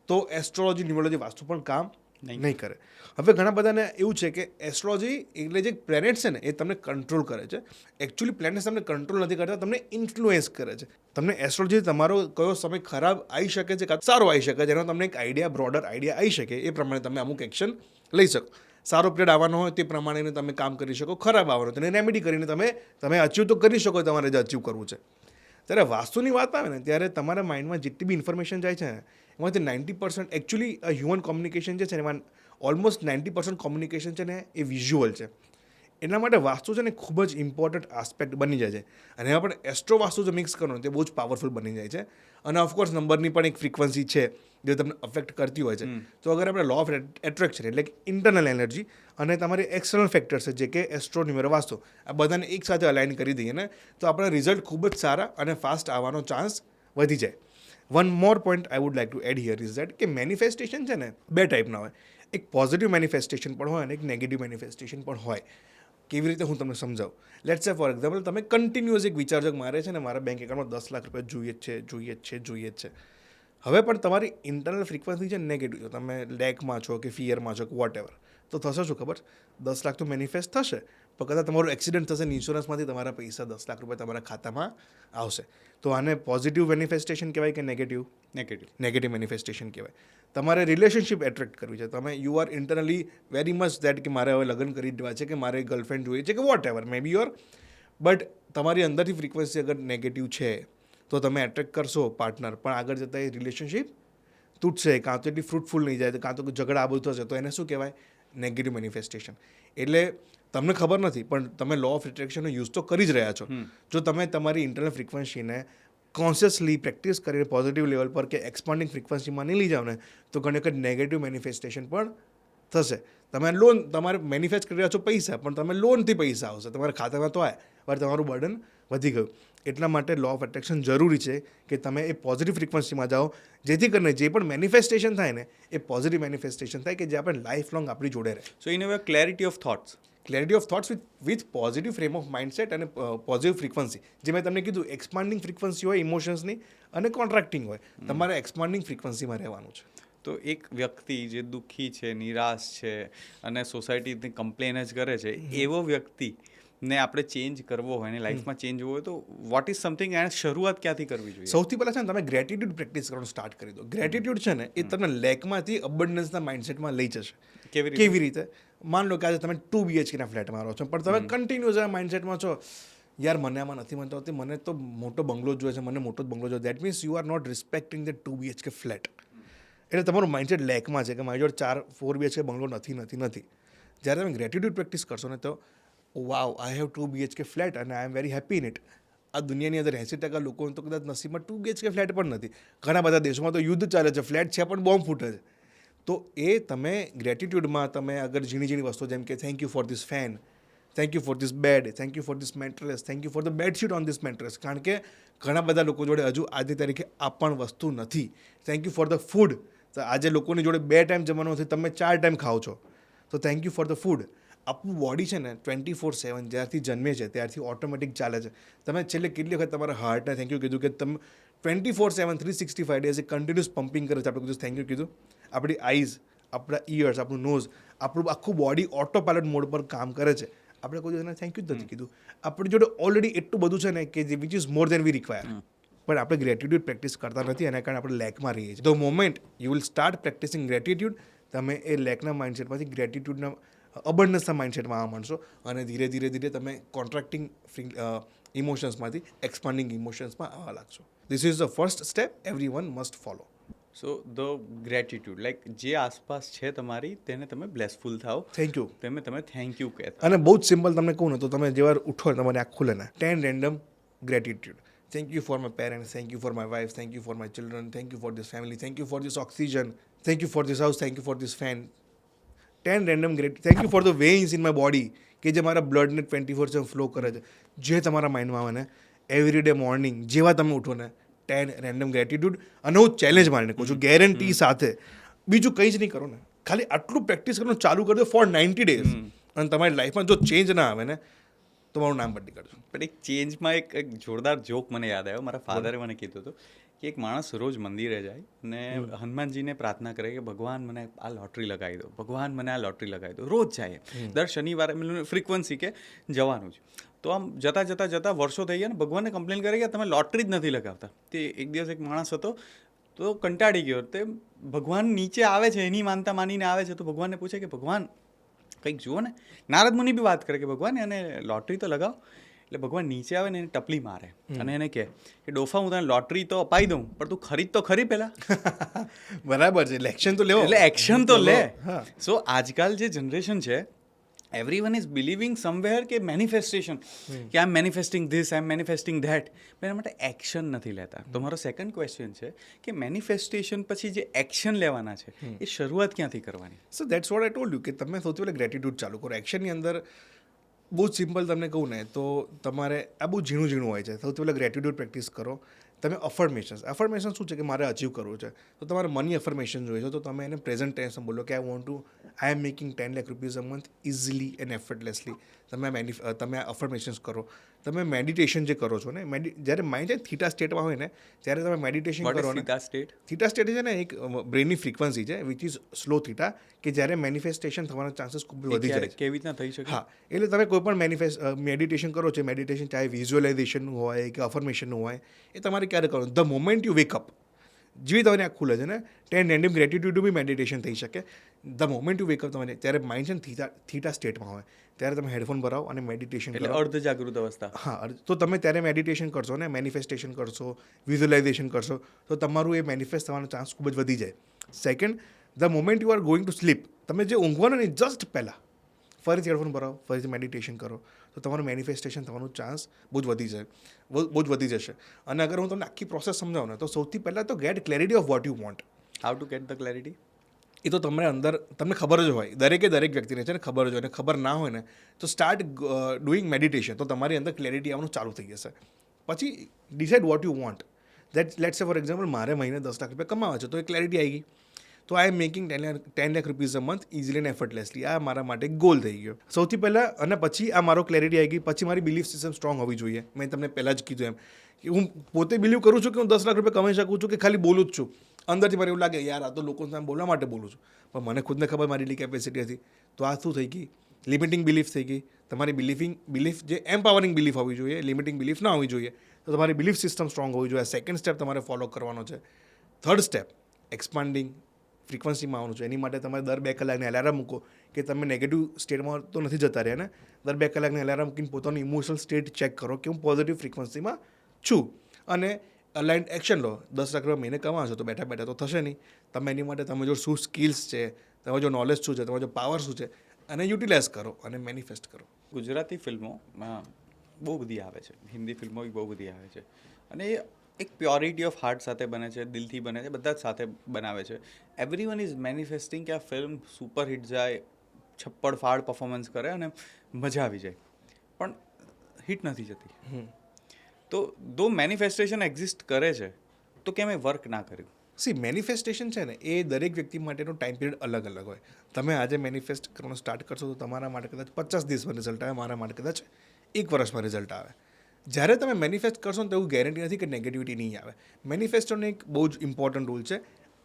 તો એસ્ટ્રોલોજી, ન્યુમરોલોજી, વાસ્તુ પણ કામ નહીં કરે. હવે ઘણા બધાને એવું છે કે એસ્ટ્રોલોજી એટલે જે પ્લેનેટ છે ને એ તમને કંટ્રોલ કરે છે. એકચ્યુઅલી પ્લેનેટ્સ તમને કંટ્રોલ નથી કરતા, તમને ઇન્ફ્લુએન્સ કરે છે. તમને એસ્ટ્રોલોજી તમારો કયો સમય ખરાબ આવી શકે છે કાં સારો આવી શકે છે એનો તમને એક આઈડિયા, બ્રોડર આઈડિયા આવી શકે, એ પ્રમાણે તમે અમુક એક્શન લઈ શકો. સારો પીરિયડ આવવાનો હોય તે પ્રમાણે તમે કામ કરી શકો, ખરાબ આવવાનો તેને રેમેડી કરીને તમે અચીવ તો કરી શકો તમારે જે અચીવ કરવું છે. ત્યારે વાસ્તુની વાત આવે ને ત્યારે તમારા માઇન્ડમાં જેટલી બી ઇન્ફોર્મેશન જાય છે ને એમાંથી 90% એકચ્યુઅલી હ્યુમન કોમ્યુનિકેશન જે છે ને એમાં ઓલમોસ્ટ 90% કોમ્યુનિકેશન છે ને એ વિઝ્યુઅલ છે. એના માટે વાસ્તુ છે ને ખૂબ જ ઇમ્પોર્ટન્ટ આસ્પેક્ટ બની જાય છે. અને એમાં પણ એસ્ટ્રો વાસ્તુ જો મિક્સ કરો ને તે બહુ જ પાવરફુલ બની જાય છે. અને ઓફકોર્સ નંબરની પણ એક ફ્રીક્વન્સી છે જે તમને અફેક્ટ કરતી હોય છે. તો અગર આપણે લો ઓફ એટ્રેક્શન એટલે કે ઇન્ટરનલ એનર્જી અને તમારી એક્સટર્નલ ફેક્ટર્સ છે જે કે એસ્ટ્રો, ન્યુમેરો, વાસ્તુ, આ બધાને એક સાથે અલાઇન કરી દઈએ ને તો આપણા રિઝલ્ટ ખૂબ જ સારા અને ફાસ્ટ આવવાનો ચાન્સ વધી જાય. One more point I would like to add here is that કે મેનિફેસ્ટેશન છે ને બે ટાઈપના હોય. એક પોઝિટિવ મેનિફેસ્ટેશન પણ હોય અને એક નેગેટિવ મેનિફેસ્ટેશન પણ હોય. કેવી રીતે હું તમને સમજાવું? લેટ્સ સે ફોર એક્ઝામ્પલ તમે કન્ટિન્યુઅસ એક વિચાર છો કે મારે છે ને મારા બેંક એકાઉન્ટમાં 10 લાખ રૂપિયા જોઈએ જ છે. હવે પણ તમારી ઇન્ટરનલ ફ્રીક્વન્સી છે નેગેટિવ છો, તમે લેકમાં છો કે ફિયરમાં છો કે વોટ એવર, તો થશે શું ખબર? 10 લાખ તો મેનિફેસ્ટ થશે, પણ કદાચ તમારું એક્સિડન્ટ થશે ને ઇન્સ્યોરન્સમાંથી તમારા પૈસા 10 લાખ રૂપિયા તમારા ખાતામાં આવશે. તો આને પોઝિટિવ મેનિફેસ્ટેશન કહેવાય કે નેગેટિવ મેનિફેસ્ટેશન કહેવાય. તમારે રિલેશનશિપ એટ્રેક્ટ કરવી છે, તમે you are internally very much that કે મારે હવે લગ્ન કરી દેવા છે કે મારે ગર્લફ્રેન્ડ જોઈએ છે કે whatever may be your, but તમારી અંદરથી ફ્રીક્વન્સી અગર નેગેટિવ છે તો તમે એટ્રેક્ટ કરશો પાર્ટનર, પણ આગળ જતાં એ રિલેશનશિપ તૂટશે, કાં તો એટલી ફ્રૂટફુલ નહીં જાય, કાં તો ઝઘડા આબુ થશે, તો એને શું કહેવાય? Negative manifestation. એટલે તમને ખબર નથી પણ તમે લો ઓફ એટ્રેક્શનનો યુઝ તો કરી જ રહ્યા છો. જો તમે તમારી ઇન્ટરનલ ફ્રીક્વન્સીને કોન્શિયસલી પ્રેક્ટિસ કરીને પોઝિટિવ લેવલ પર કે એક્સપાન્ડિંગ ફ્રીક્વન્સીમાં નહીં લઈ જાઓ ને તો ઘણી વખત નેગેટિવ મેનિફેસ્ટેશન પણ થશે. તમે લોન તમારે મેનિફેસ્ટ કરી રહ્યા છો પૈસા, પણ તમે લોનથી પૈસા આવશે તમારા ખાતામાં તો પણ તમારું બર્ડન વધી ગયું. એટલા માટે લો ઓફ એટ્રેક્શન જરૂરી છે કે તમે એ પોઝિટિવ ફ્રિકવન્સીમાં જાઓ, જેથી કરીને જે પણ મેનિફેસ્ટેશન થાય ને એ પોઝિટિવ મેનિફેસ્ટેશન થાય કે જે આપણે લાઈફ લોંગ આપણી જોડે રહે. સો in a way clarity of thoughts. Clarity of thoughts with positive frame of mindset અને પોઝિટિવ ફ્રીક્વન્સી. જે મેં તમને કીધું, એક્સપાન્ડિંગ ફ્રીક્વન્સી હોય ઇમોશન્સની અને કોન્ટ્રાક્ટિંગ હોય. તમારે એક્સપાન્ડિંગ ફ્રીક્વન્સીમાં રહેવાનું છે. તો એક વ્યક્તિ જે દુઃખી છે, નિરાશ છે અને સોસાયટીની કમ્પ્લેન જ કરે છે, એવો વ્યક્તિને આપણે ચેન્જ કરવો હોય અને લાઈફમાં ચેન્જ હોવો હોય તો વોટ ઇઝ સમથિંગ એણે શરૂઆત ક્યાંથી કરવી જોઈએ? સૌથી પહેલાં છે ને તમે ગ્રેટિટ્યૂડ પ્રેક્ટિસ કરવાનું સ્ટાર્ટ કરી દો. ગ્રેટિટ્યૂડ છે ને એ તમને લેકમાંથી અબન્ડન્સના માઇન્ડસેટમાં લઈ જશે. કેવી રીતે? માન લો કે આજે તમે 2 BHKના ફ્લેટમાં રહો છો, પણ તમે કન્ટિન્યુઅસ આ માઇન્ડસેટમાં છો, યાર મને આમાં નથી મળતો, મને તો મોટો બંગલો જોઈએ છે, મને મોટો જ બંગલો જોઈએ. That means you are not respecting the 2 BHK flat. એટલે તમારું માઇન્ડસેટ લેકમાં છે કે મારી જોડે 4 BHK બંગલો નથી. જ્યારે તમે ગ્રેટિટ્યૂડ પ્રેક્ટિસ કરશો ને તો wow, I have 2 BHK flat અને I am very happy in it. આ દુનિયાની અંદર 80% લોકો તો કદાચ નસીબમાં 2 BHK ફ્લેટ પણ નથી. ઘણા બધા દેશોમાં તો યુદ્ધ ચાલે છે, ફ્લેટ છે પણ બોમ્બ ફૂટે છે. તો એ તમે ગ્રેટિટ્યૂડમાં તમે અગર ઝીણી વસ્તુ જેમ કે thank you for this fan, thank you for this bed, thank you for this mattress, thank you for the bedsheet on this mattress. કારણ કે ઘણા બધા લોકો જોડે હજુ આજની તારીખે આ પણ વસ્તુ નથી. Thank you for the food. તો આજે લોકોની જોડે 2 ટાઈમ જમવાનું નથી, તમે 4 ટાઈમ ખાઓ છો, તો thank you for the food. આપણું બોડી છે ને 24/7 જ્યારથી જન્મે છે ત્યારથી ઓટોમેટિક ચાલે છે. તમે છેલ્લે કેટલી વખત તમારા હાર્ટને થેન્ક યુ કીધું કે તમે 24/7 365 ડેઝ એ કન્ટિન્યુઅસ પમ્પિંગ કરે છે, આપણે કીધું થેન્ક યુ કીધું. આપણી આઈઝ, આપણા ઇયર્સ, આપણું નોઝ, આપણું આખું બોડી ઓટો પાયલટ મોડ પર કામ કરે છે. આપણે કોઈ દિવસ થેન્ક યુ જ નથી કીધું. આપણી જોડે ઓલરેડી એટલું બધું છે ને કે which is more than we require. પણ આપણે ગ્રેટિટ્યૂડ પ્રેક્ટિસ કરતા નથી, એના કારણે આપણે લેકમાં રહીએ છીએ. The moment you will start practising gratitude, તમે એ લેકના માઇન્ડસેટમાંથી ગ્રેટિટ્યૂડના અબન્ડન્સના માઇન્ડસેટમાં આવવા માંડશો અને ધીરે ધીરે તમે કોન્ટ્રાક્ટિંગ ઇમોશન્સમાંથી એક્સપાન્ડિંગ ઇમોશન્સમાં આવવા લાગશો. This is the first step every one must follow. So the gratitude, like જે આસપાસ છે તમારી તેને તમે બ્લેસફુલ થાઓ, થેન્ક યુ. તમે થેન્ક યુ કહેતા. અને બહુ જ સિમ્પલ તમને કહું ને તો તમે જેવા ઉઠો તમારી આંખ ખુલે ને 10 random gratitude. Thank you for my parents, thank you for my wife, thank you for my children, thank you for this family, thank you for this oxygen, thank you for this house, thank you for this fan. 10 random thank you for the veins in my body કે જે મારા બ્લડને 24/7 flow કરે છે. જે તમારા માઇન્ડમાં આવે ને every day morning જેવા તમે ઉઠો ને 10 રેન્ડમ ગ્રેટિટ્યૂડ. અને હું ચેલેન્જ મારીને કહું છું, ગેરંટી સાથે, બીજું કંઈ જ નહીં કરો ને, ખાલી આટલું પ્રેક્ટિસ કરવાનું ચાલુ કરી દો ફોર 90 days અને તમારી લાઈફમાં જો ચેન્જ ના આવે ને તો મારું નામ બદલી કાઢજો. પણ એક ચેન્જમાં એક જોરદાર જોક મને યાદ આવ્યો. મારા ફાધરે મને કીધું હતું કે એક માણસ રોજ મંદિરે જાય અને હનુમાનજીને પ્રાર્થના કરે કે ભગવાન મને આ લોટરી લગાવી દો, ભગવાન મને આ લોટરી લગાવી દો. રોજ જાય, દર શનિવારે ફ્રીક્વન્સી કે જવાનું જ. તો આમ જતાં વર્ષો થઈ ગયા ને ભગવાનને કમ્પ્લેન કરે કે તમે લોટરી જ નથી લગાવતા. તે એક દિવસ એક માણસ હતો તો કંટાળી ગયો. તે ભગવાન નીચે આવે છે, એની માનતા માનીને આવે છે, તો ભગવાનને પૂછે કે ભગવાન કંઈક જુઓ ને. નારદ મુનિ બી વાત કરે કે ભગવાન એને લોટરી તો લગાવો. એટલે ભગવાન નીચે આવે ને એને ટપલી મારે અને એને કહે કે ડોફા હું તને લોટરી તો અપાઈ દઉં પણ તું ખરીદ તો ખરી પહેલાં. બરાબર છે, એટલે એક્શન તો લેવો. એટલે એક્શન તો લે. સો આજકાલ જે જનરેશન છે, એવરીવન ઇઝ બિલીવિંગ સમવેર કે મેનિફેસ્ટેશન, કે I M મેનિફેસ્ટિંગ this, I M મેનિફેસ્ટિંગ that, પણ એના માટે એક્શન નથી લેતા. તો મારો સેકન્ડ ક્વેશ્ચન છે કે મેનિફેસ્ટેશન પછી જે એક્શન લેવાના છે એ શરૂઆત ક્યાંથી કરવાની? સો that's what I told you કે તમે સૌથી પહેલાં ગ્રેટિટ્યૂડ ચાલુ કરો. એક્શનની અંદર બહુ જ સિમ્પલ તમને કહું ને તો તમારે આ બહુ ઝીણું હોય છે. સૌથી પહેલાં ગ્રેટિટ્યૂડ પ્રેક્ટિસ કરો. તમે અફર્મેશન શું છે કે મારે અચીવ કરવું છે, તો તમારે મની અફર્મેશન જોઈએ છે, તો તમે એને પ્રેઝન્ટ ટેન્સમાં બોલો કે I am making 10 lakh rupees a month easily and effortlessly. તમે અફર્મેશન્સ કરો. તમે મેડિટેશન જે કરો છો ને, જ્યારે માઇન્ડ છે થીટા સ્ટેટમાં હોય ને ત્યારે તમે મેડિટેશન કરો ને. થીટા સ્ટેટ છે ને એક બ્રેનની ફ્રીક્વન્સી છે વિચ ઇઝ સ્લો થીટા, કે જ્યારે મેનિફેસ્ટેશન થવાના ચાન્સીસ ખૂબ વધી જાય. કેવી રીતના થઈ શકે? હા, એટલે તમે કોઈ પણ મેડિટેશન કરો છો, મેડિટેશન ચાહે વિઝ્યુઅલાઇઝેશનનું હોય કે અફર્મેશનનું હોય, એ તમારે ક્યારે કરવાનું? The moment you wake up. જેવી તમારી આંખ ખુલે છે ને 10 રેન્ડમ ગ્રેટિટ્યૂડ બી મેડિટેશન થઈ શકે. The moment you wake up તમારે ત્યારે માઇન્ડ છે થીટા સ્ટેટમાં હોય ત્યારે તમે હેડફોન ભરાવો અને મેડિટેશન કરો. અર્ધ જાગૃત અવસ્થા. હા, તો તમે ત્યારે મેડિટેશન કરશો ને, મેનિફેસ્ટેશન કરશો, વિઝ્યુઅલાઇઝેશન કરશો, તો તમારું એ મેનિફેસ્ટ થવાનો ચાન્સ ખૂબ જ વધી જાય. Second, the moment you are going to sleep, તમે જે ઊંઘવાનો ને જસ્ટ પહેલાં ફરીથી હેડફોન ભરાવો, ફરીથી મેડિટેશન કરો, તો તમારું મેનિફેસ્ટેશન થવાનું ચાન્સ બહુ જ વધી જશે. અને અગર હું તમને આખી પ્રોસેસ સમજાવું ને તો સૌથી પહેલાં તો get clarity of what you want. How to get the clarity? એ તો તમને ખબર જ હોય, દરેક વ્યક્તિને છે ને ખબર જ હોય, અને ખબર ના હોય ને તો સ્ટાર્ટ ડુઈંગ મેડિટેશન, તો તમારી અંદર ક્લેરિટી આવવાનું ચાલુ થઈ જશે. પછી decide vote you want. Let's સે ફોર એક્ઝામ્પલ મારે મહિને 10 લાખ રૂપિયા કમાવા છે, તો એ ક્લેરિટી આવી ગઈ. તો I am making 10 lakh rupees a month easily and effortlessly. આ મારા માટે ગોલ થઈ ગયો સૌથી પહેલાં. અને પછી આ મારો ક્લેરિટી આવી ગઈ. પછી મારી બિલીફ સિસ્ટમ સ્ટ્રોંગ હોવી જોઈએ. મેં તમને પહેલાં જ કીધું એમ કે હું પોતે બિલીવ કરું છું કે હું 10 લાખ રૂપિયા કમાઈ શકું છું, કે ખાલી બોલું જ છું. અંદરથી મને એવું લાગે યાર આ તો લોકો સામે બોલવા માટે બોલું છું, પણ મને ખુદને ખબર મારી એટલી કેપેસિટી હતી. તો આ શું થઈ ગઈ? લિમિટિંગ બિલીફ થઈ ગઈ. તમારી બિલીફ જે એમ્પાવરિંગ બિલીફ હોવી જોઈએ, લિમિટિંગ બિલીફ ના હોવી જોઈએ. તો તમારી બિલીફ સિસ્ટમ સ્ટ્રોંગ હોવી જોઈએ. સેકન્ડ સ્ટેપ તમારે ફોલો કરવાનો છે. થર્ડ સ્ટેપ એક્સપાન્ડિંગ ફ્રીક્વન્સીમાં આવવાનું છે. એની માટે તમારે દર 2 કલાકને અલાર્મ મૂકો, કે તમે નેગેટિવ સ્ટેટમાં તો નથી જતા રહ્યા ને. દર 2 કલાકને અલાર્મ મૂકીને પોતાનું ઇમોશનલ સ્ટેટ ચેક કરો કે હું પોઝિટિવ ફ્રીક્વન્સીમાં છું, અને અલાઇન્ડ એક્શન લો. 10 લાખ રૂપિયા મહિને કમાશો તો બેઠા બેઠા તો થશે નહીં. તમે એની માટે તમે જો શું સ્કિલ્સ છે, તમારો જો નોલેજ શું છે, તમારો જો પાવર શું છે, અને યુટિલાઇઝ કરો અને મેનિફેસ્ટ કરો. ગુજરાતી ફિલ્મોમાં બહુ બધી આવે છે, હિન્દી ફિલ્મો બી બહુ બધી આવે છે, અને એ એક પ્યોરિટી ઓફ હાર્ટ સાથે બને છે, દિલથી બને છે, બધા જ સાથે બનાવે છે. એવરીવન ઇઝ મેનિફેસ્ટિંગ કે આ ફિલ્મ સુપર હિટ જાય, છપ્પડ ફાડ પરફોર્મન્સ કરે અને મજા આવી જાય, પણ હિટ નથી જતી. તો દો મેનિફેસ્ટેશન એક્ઝિસ્ટ કરે છે, તો કેમ એ વર્ક ના કર્યું? મેનિફેસ્ટેશન છે ને એ દરેક વ્યક્તિ માટેનો ટાઈમ પિરિયડ અલગ અલગ હોય. તમે આજે મેનિફેસ્ટ કરવાનું સ્ટાર્ટ કરશો તો તમારા માટે કદાચ 50 દિવસમાં રિઝલ્ટ આવે, મારા માટે કદાચ 1 વર્ષમાં રિઝલ્ટ આવે. જ્યારે તમે મેનિફેસ્ટ કરશો ને તો એવું ગેરંટી નથી કે નેગેટિવિટી નહીં આવે. મેનિફેસ્ટોનો એક બહુ જ ઇમ્પોર્ટન્ટ રૂલ છે,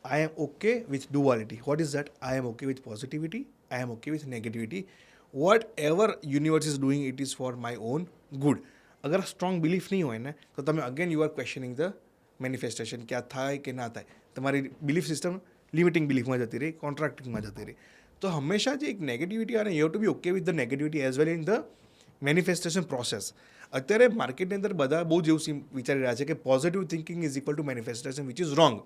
I am okay with duality. What is that? I am okay with positivity, I am okay with negativity. Whatever universe is doing it is for my own good. અગર strong belief નહીં હોય ને તો તમે again you are questioning the manifestation, કે આ થાય કે ના થાય. તમારી બિલીફ સિસ્ટમ લિમિટિંગ બિલીફમાં જતી રહી, કોન્ટ્રાક્ટિંગમાં જતી રહી. તો હંમેશા જે એક નેગેટિવિટી અને you have to be okay with the negativity as well in the manifestation process. અત્યારે માર્કેટની અંદર બધા બહુ જ એવું વિચારી રહ્યા છે કે positive thinking is equal to manifestation, which is wrong.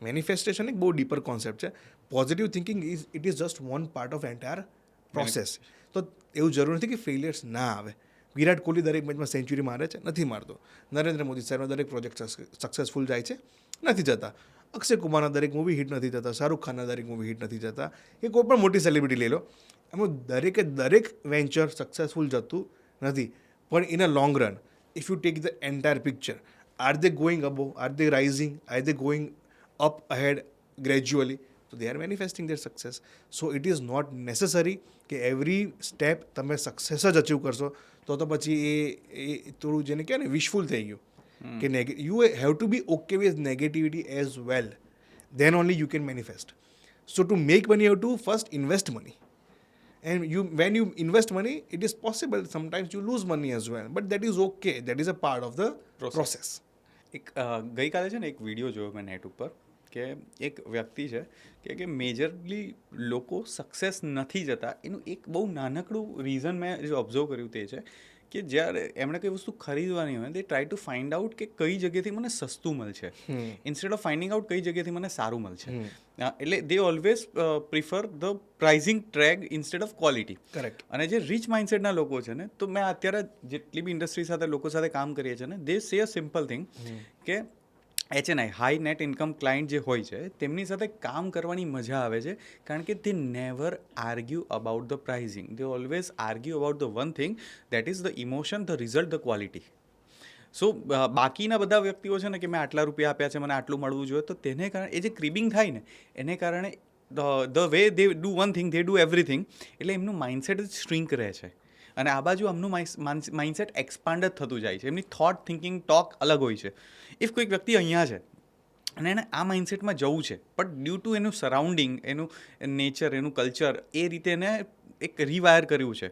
Manifestation એક બહુ ડીપર કોન્સેપ્ટ છે. Positive thinking it is just one part of entire process. તો એવું જરૂર નથી કે ફેલિયર્સ ના આવે. વિરાટ કોહલી દરેક મેચમાં સેન્ચુરી મારે છે? નથી મારતો. નરેન્દ્ર મોદી સાહેબનો દરેક પ્રોજેક્ટ સક્સેસફુલ જાય છે? નથી જતા. અક્ષય કુમારના દરેક મૂવી હિટ નથી થતા, શાહરૂખ ખાનના દરેક મૂવી હિટ નથી થતા, કે કોઈ પણ મોટી સેલિબ્રિટી લઈ લો, એમાં દરેક વેન્ચર સક્સેસફુલ જતું નથી. પણ in a long run, if you take the entire picture, are they going above, are they rising, are they going up ahead gradually, તો they are manifesting their success. So it is not necessary કે every step તમે success જ achieve કરશો તો પછી એ થોડું જેને કહે ને વિશફુલ થઈ ગયું. કે you have to be okay with negativity as well, then only you can manifest. So to make money, you have to first invest money. And when you invest money, it is possible sometimes you lose money as well, but that is okay. That is a part of the process. ગઈકાલે છે ને એક video જોયો મેં net ઉપર, કે એક વ્યક્તિ છે કે મેજરલી લોકો સક્સેસ નથી જતા, એનું એક બહુ નાનકડું રીઝન મેં જે ઓબ્ઝર્વ કર્યું તે છે કે જ્યારે એમણે કઈ વસ્તુ ખરીદવાની હોય દે ટ્રાય ટુ ફાઇન્ડ આઉટ કે કઈ જગ્યાથી મને સસ્તું મળશે, ઇન્સ્ટેડ ઓફ ફાઇન્ડિંગ આઉટ કઈ જગ્યાથી મને સારું મળશે. એટલે they always prefer the pricing tag instead of quality. Correct. અને જે રિચ માઇન્ડસેટના લોકો છે ને, તો મેં અત્યારે જેટલી બી ઇન્ડસ્ટ્રી સાથે લોકો સાથે કામ કરીએ છીએ ને, દે સે અ સિમ્પલ થિંગ કે HNI high net income client જે હોય છે તેમની સાથે કામ કરવાની મજા આવે છે, કારણ કે તે never argue about the pricing. They always argue about the one thing, that is the emotion, the result, the quality. So બાકીના બધા વ્યક્તિઓ છે ને કે મેં આટલા રૂપિયા આપ્યા છે, મને આટલું મળવું જોઈએ, તો તેને કારણે એ જે ક્રિબિંગ થાય ને એને કારણે the way they do one thing, they do everything, એટલે એમનું માઇન્ડસેટ જ શ્રિંક રહે છે. અને આ બાજુ આમનું માઇન્ડસેટ એક્સપાન્ડ જ થતું જાય છે. એમની થોટ, થિંકિંગ, ટોક અલગ હોય છે. ઇફ કોઈક વ્યક્તિ અહીંયા છે અને એને આ માઇન્ડસેટમાં જવું છે, બટ ડ્યુ ટુ એનું સરાઉન્ડિંગ, એનું નેચર, એનું કલ્ચર, એ રીતે એને એક રીવાયર કર્યું છે.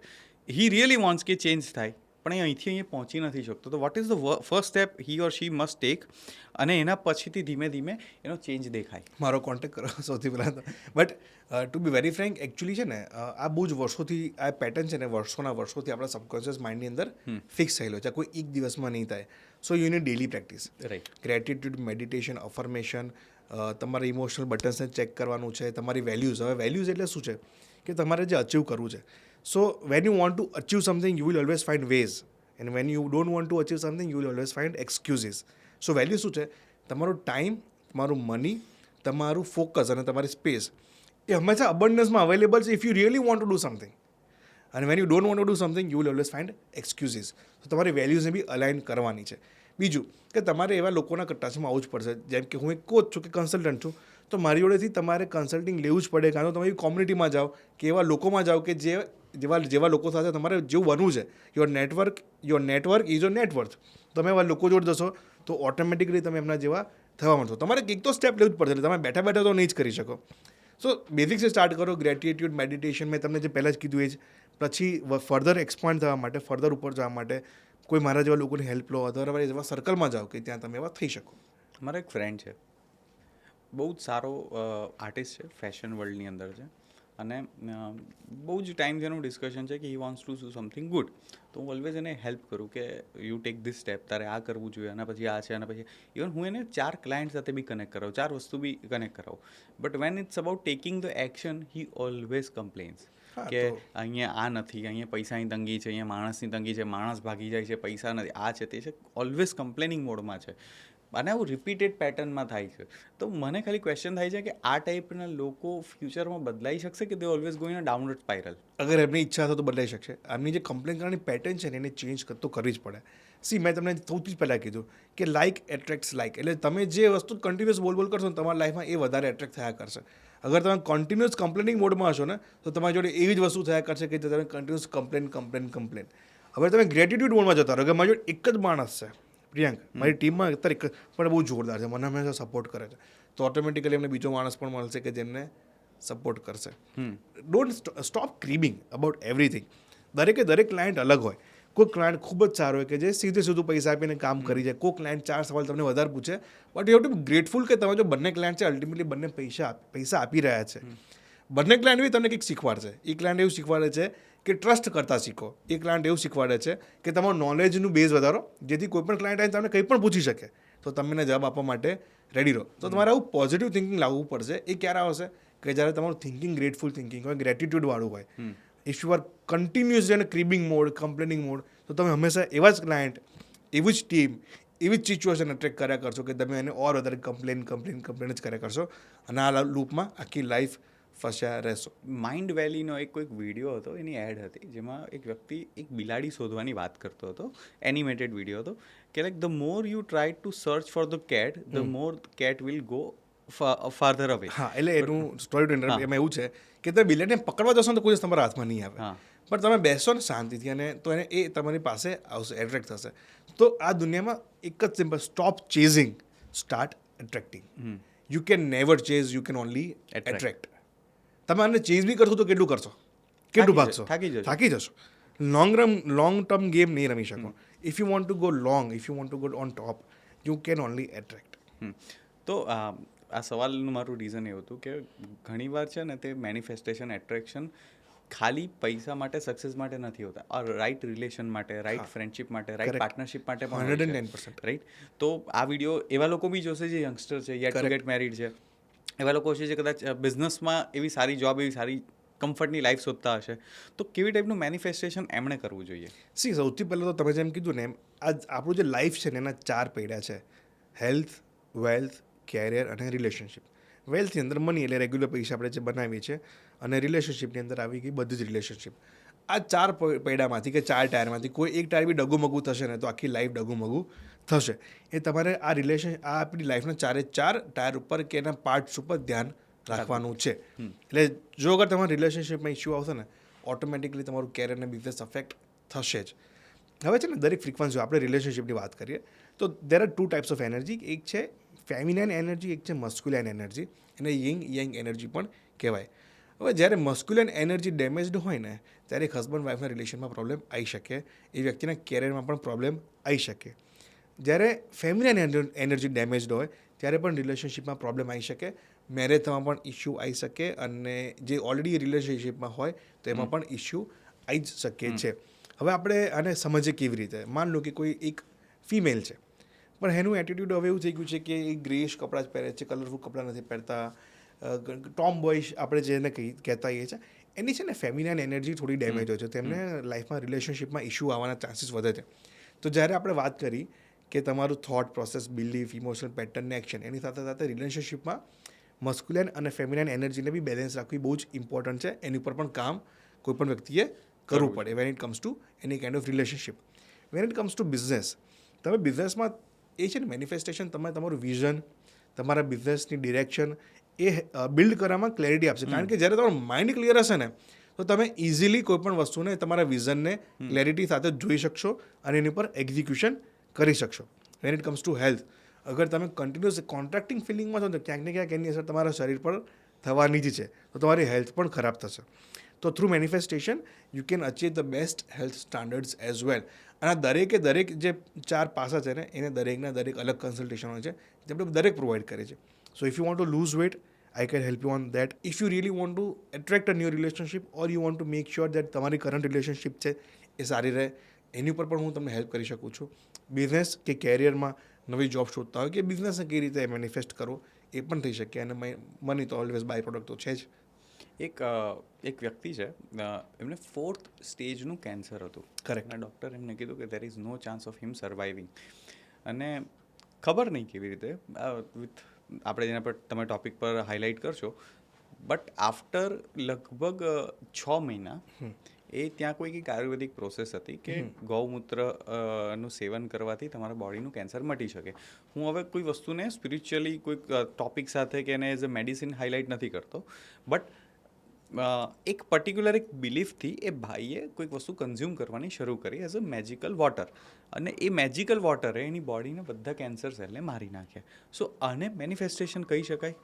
હી રિયલી વોન્ટ્સ કે ચેન્જ થાય, પણ એ અહીંથી અહીંયા પહોંચી નથી શકતો. તો what is the first step he or she must take, અને એના પછીથી ધીમે ધીમે એનો ચેન્જ દેખાય. મારો કોન્ટેક્ટ કરો સૌથી પહેલાં તો. But two be very Frank, actually છે ને આ બહુ જ વર્ષોથી આ પેટર્ન છે ને વર્ષોથી આપણા સબકોન્શિયસ માઇન્ડની અંદર ફિક્સ થયેલો છે. કોઈ એક દિવસમાં નહીં થાય. So you need daily practice. Right. Gratitude, meditation, affirmation, તમારા ઇમોશનલ બટન્સને ચેક કરવાનું છે, તમારી વેલ્યુઝ. હવે વેલ્યુઝ એટલે શું છે કે તમારે જે અચીવ કરવું છે. So when you want to achieve something, you will always find ways, and when you don't want to achieve something, you will always find excuses. So value શું છે? તમારું ટાઈમ, તમારું મની, તમારું ફોકસ અને તમારી space, એ હંમેશા અબન્ડન્સમાં અવેલેબલ છે if you really want to do something. અને when you don't want to do something you will always find excuses. તો તમારી વેલ્યુઝને બી અલાઇન કરવાની છે. બીજું કે તમારે એવા લોકોના ટચમાં આવવું જ પડશે. જેમ કે હું એક કોચ છું કે કન્સલ્ટન્ટ છું, તો મારી જોડેથી તમારે કન્સલ્ટિંગ લેવું જ પડે. કાં તો તમે એવી કોમ્યુનિટીમાં જાઓ કે એવા લોકોમાં જાઓ કે જેવા લોકો સાથે તમારે જેવું બનવું છે. Your network is your net worth. તમે એવા લોકો જોડે જશો તો ઓટોમેટિકલી તમે એમના જેવા થવા માંડશો. તમારે એક તો સ્ટેપ લેવું જ પડશે. તમે બેઠા બેઠા તો નહીં જ કરી શકો. સો બેઝિક્સથી સ્ટાર્ટ કરો. ગ્રેટિટ્યૂડ, મેડિટેશન, મેં તમને જે પહેલાં જ કીધું એ જ. પછી ફર્ધર એક્સપાન્ડ થવા માટે, ફર્ધર ઉપર જવા માટે કોઈ મારા જેવા લોકોની હેલ્પ લો, અથવા તમારા જેવા સર્કલમાં જાઓ કે ત્યાં તમે એવા થઈ શકો. મારો એક ફ્રેન્ડ છે, બહુ જ સારો આર્ટિસ્ટ છે, ફેશન વર્લ્ડની અંદર છે, અને બહુ જ ટાઈમથી એનું ડિસ્કશન છે કે he wants to do something good. તો હું ઓલવેઝ એને હેલ્પ કરું કે યુ ટેક ધીસ સ્ટેપ, તારે આ કરવું જોઈએ, અને પછી આ છે, અને પછી ઇવન હું એને 4 ક્લાયન્ટ સાથે બી કનેક્ટ કરાવું, 4 વસ્તુ બી કનેક્ટ કરાવું. But when it's about taking the action, he always complains કે અહીંયા આ નથી, અહીંયા પૈસાની તંગી છે, અહીંયા માણસની તંગી છે, માણસ ભાગી જાય છે, પૈસા નથી, આ છે, તે છે, ઓલવેઝ કમ્પ્લેનિંગ મોડમાં છે. અને આવું રિપીટેડ પેટર્નમાં થાય છે. તો મને ખાલી ક્વેશ્ચન થાય છે કે આ ટાઈપના લોકો ફ્યુચરમાં બદલાઈ શકશે કે દે ઓલવેઝ ગોઈંગ અ ડાઉનવર્ડ સ્પાઇરલ? અગર એમની ઈચ્છા હોય તો બદલાઈ શકશે. આમની જે કમ્પ્લેન કરવાની પેટર્ન છે ને એને ચેન્જ તો કરવી જ પડે. મેં તમને સૌથી જ પહેલાં કીધું કે લાઇક એટ્રેક્ટ્સ લાઇક. એટલે તમે જે વસ્તુ કન્ટિન્યુઅસ બોલ કરશો ને તમારા લાઈફમાં એ વધારે એટ્રેક્ટ થયા કરશે. અગર તમે કન્ટિન્યુઅસ કમ્પ્લેનિંગ મોડમાં હશો ને તો તમારી જોડે એવી જ વસ્તુ થયા કરશે કે તમે કન્ટિન્યુઅસ કમ્પ્લેન. હવે તમે ગ્રેટિટ્યૂડ મોડમાં જતા રહો કે મારી જોડે એક જ માણસ છે, પ્રિયાંક, મારી ટીમમાં અત્યારે એક પણ બહુ જોરદાર છે, મને હંમેશા સપોર્ટ કરે છે, તો ઓટોમેટિકલી એમને બીજો માણસ પણ મળશે કે જેમને સપોર્ટ કરશે. Don't stop cribbing about everything. દરેક ક્લાયન્ટ અલગ હોય. કોઈ ક્લાયન્ટ ખૂબ જ સારો હોય કે જે સીધું પૈસા આપીને કામ કરી જાય. કોઈ ક્લાયન્ટ 4 સવાલ તમને વધારે પૂછે, but you have to be grateful કે તમે જો બંને ક્લાયન્ટ છે અલ્ટિમેટલી બંને પૈસા આપી રહ્યા છે. બંને ક્લાયન્ટ બી તમને કંઈક શીખવાડશે. એ ક્લાયન્ટ એવું શીખવાડે છે કે ટ્રસ્ટ કરતા શીખો. એ ક્લાયન્ટ એવું શીખવાડે છે કે તમારું નોલેજનું બેઝ વધારો, જેથી કોઈ પણ ક્લાયન્ટ આવીને તમને કંઈ પણ પૂછી શકે તો તમને જવાબ આપવા માટે રેડી રહો. તો તમારે આવું પોઝિટિવ થિંકિંગ લાવવું પડશે. એ ક્યારે આવશે કે જ્યારે તમારું થિંકિંગ ગ્રેટફુલ થિંકિંગ હોય, ગ્રેટિટ્યૂડવાળું હોય. If you are continuous and cribbing mode, complaining mode, તો તમે હંમેશા એવા જ ક્લાયન્ટ, એવી જ ટીમ, એવી જ સિચ્યુએશન અટ્રેક્ટ કર્યા કરશો કે તમે એને ઓર વધારે કમ્પ્લેન જ કર્યા કરશો, અને આ લૂપમાં આખી લાઈફ ફસ્યા રહેશો. માઇન્ડ વેલીનો એક કોઈક વિડીયો હતો, એની એડ હતી જેમાં એક વ્યક્તિ એક બિલાડી શોધવાની વાત કરતો હતો. એનિમેટેડ વિડીયો હતો કે like the more you try to search for the cat, the more cat will go farther away. હા, એટલે એનું સ્ટોરી ટુ ઇન્ટરપ્ટ એમાં એવું છે કે તમે બિલાડીને પકડવા જશો ને તો કોઈ તમારા હાથમાં નહીં આવે, પણ તમે બેસો ને શાંતિથી અને તો એ તમારી પાસે આવશે, એટ્રેક્ટ થશે. તો આ દુનિયામાં એક જ simple, stop chasing, start attracting. You can never chase, you can only attract. તમે આને ચેઝ બી કરશો તો કેટલું કરશો, કેટલું ભાગશો, થાકી જશો. લોંગ ટર્મ ગેમ નહીં રમી શકો. If you want to go long, if you want to go on top, you can only attract. તો આ સવાલનું મારું રીઝન એવું હતું કે ઘણીવાર છે ને તે મેનિફેસ્ટેશન, એટ્રેક્શન ખાલી પૈસા માટે, સક્સેસ માટે નથી હોતા. આ રાઇટ રિલેશન માટે, રાઇટ ફ્રેન્ડશિપ માટે, રાઇટ પાર્ટનરશિપ માટે પણ 110%. રાઈટ. તો આ વિડીયો એવા લોકો બી જોશે જે યંગસ્ટર છે, યેટ ટુ ગેટ મેરીડ છે, એવા લોકો છે જે કદાચ બિઝનેસમાં એવી સારી જોબ, એવી સારી કમ્ફર્ટની લાઈફ શોધતા હશે. તો કેવી ટાઈપનું મેનિફેસ્ટેશન એમણે કરવું જોઈએ? સૌથી પહેલાં તો તમે જેમ કીધું ને એમ, આપણું જે લાઈફ છે ને એના 4 પૈડા છે: હેલ્થ, વેલ્થ, કેરિયર અને રિલેશનશિપ. વેલ્થની અંદર મની એટલે રેગ્યુલર પૈસા આપણે જે બનાવીએ છીએ, અને રિલેશનશિપની અંદર આવી ગઈ બધી જ રિલેશનશિપ. આ 4 પૈડામાંથી કે 4 ટાયરમાંથી કોઈ એક ટાયર બી ડગુમગું થશે ને તો આખી લાઈફ ડગુમગું થશે. એ તમારે આ આપણી લાઈફના 4 ટાયર ઉપર કે એના પાર્ટ્સ ઉપર ધ્યાન રાખવાનું છે. એટલે જો અગર તમારા રિલેશનશિપમાં ઇસ્યુ આવશે ને, ઓટોમેટિકલી તમારું કેરિયર અને બિઝનેસ અફેક્ટ થશે જ. હવે છે ને દરેક ફ્રિકવન્સી, આપણે રિલેશનશિપની વાત કરીએ તો there are 2 types of energy. એક છે ફેમિનાઇન એનર્જી, એક છે મસ્ક્યુલાઇન એનર્જી. એને યંગ એનર્જી પણ કહેવાય. હવે જ્યારે મસ્ક્યુલન એનર્જી ડેમેજડ હોય ને ત્યારે એક હસબન્ડ વાઈફના રિલેશનમાં પ્રોબ્લેમ આવી શકે, એ વ્યક્તિના કેરિયરમાં પણ પ્રોબ્લેમ આવી શકે. જ્યારે ફેમિલિયન એનર્જી ડેમેજડ હોય ત્યારે પણ રિલેશનશિપમાં પ્રોબ્લેમ આવી શકે, મેરેજ થવામાં પણ ઇસ્યુ આવી શકે, અને જે ઓલરેડી રિલેશનશિપમાં હોય તો એમાં પણ ઇસ્યુ આવી જ શકે છે. હવે આપણે આને સમજીએ કેવી રીતે. માન લો કે કોઈ એક ફિમેલ છે, પણ એનું એટીટ્યૂડ હવે એવું થઈ ગયું છે કે એ ગ્રેશ કપડાં જ પહેરે છે, કલરફુલ કપડાં નથી પહેરતા, ટોમ બોય આપણે જેને કહેતા હોઈએ છીએ. એની છે ને ફેમિનાઇન એનર્જી થોડી ડેમેજ હોય છે, તેમને લાઈફમાં રિલેશનશિપમાં ઇસ્યુ આવવાના ચાન્સીસ વધે છે. તો જ્યારે આપણે વાત કરી કે તમારું thought process, belief, emotional pattern ને એક્શન, એની સાથે સાથે રિલેશનશિપમાં મસ્ક્યુલાઇન અને ફેમિનાઇન એનર્જીને બી બેલેન્સ રાખવી બહુ જ ઇમ્પોર્ટન્ટ છે. એની ઉપર પણ કામ કોઈ પણ વ્યક્તિએ કરવું પડે van it comes two any kind of relationship. Van it comes to business, તમે બિઝનેસમાં એ છે ને મેનિફેસ્ટેશન, તમે તમારું વિઝન, તમારા બિઝનેસની ડિરેક્શન એ બિલ્ડ કરવામાં ક્લેરિટી આપશે. કારણ કે જ્યારે તમારું માઇન્ડ ક્લિયર હશે ને તો તમે ઇઝીલી કોઈ પણ વસ્તુને તમારા વિઝનને ક્લેરિટી સાથે જોઈ શકશો અને એની પર એક્ઝિક્યુશન કરી શકશો. Van it comes to health, અગર તમે કન્ટિન્યુઅસ કોન્ટ્રાક્ટિંગ ફિલિંગમાં છો તો ક્યાંક ને ક્યાંક એની અસર તમારા શરીર પર થવાની જ છે, તો તમારી હેલ્થ પણ ખરાબ થશે. તો through manifestation you can achieve the best health standards as well. અને આ દરેક જે 4 પાસા છે ને એને દરેકના દરેક અલગ કન્સલ્ટેશન હોય છે જે આપણે દરેક પ્રોવાઈડ કરીએ છીએ. So if you want to lose weight, I can help you on that. If you really want to attract a new relationship or you want to make sure that તમારી current relationship છે એ સારી રહે, એની ઉપર પણ હું તમને help કરી શકું છું. બિઝનેસ કે કેરિયરમાં નવી જોબ શોધતા હોય કે બિઝનેસને કઈ રીતે મેનિફેસ્ટ કરો એ પણ થઈ શકે. અને મની તો ઓલવેઝ બાય પ્રોડક્ટ તો છે જ. એક વ્યક્તિ છે, એમને 4th સ્ટેજનું કેન્સર હતું. Correct. અને ડૉક્ટર એમને કીધું કે there is no chance of him surviving. અને ખબર નહીં કેવી રીતે વિથ આપણે જેના પર તમે ટોપિક પર હાઇલાઇટ કરશો, બટ આફ્ટર લગભગ 6 મહિના એ ત્યાં કોઈ એક આયુર્વેદિક પ્રોસેસ હતી કે ગૌમૂત્ર નું સેવન કરવાથી તમારા બોડીનું કેન્સર મટી શકે. હું હવે કોઈ વસ્તુને સ્પિરિચ્યુઅલી કોઈ ટોપિક સાથે કે એને એઝ અ મેડિસિન હાઇલાઇટ નથી કરતો, બટ એક પર્ટિક્યુલર એક બિલીફથી એ ભાઈએ કોઈક વસ્તુ કન્ઝ્યુમ કરવાની શરૂ કરી એઝ અ મેજિકલ વોટર, અને એ મેજિકલ વોટરે એની બોડીના બધા કેન્સર સેલને મારી નાખ્યા. સો આને મેનિફેસ્ટેશન કહી શકાય?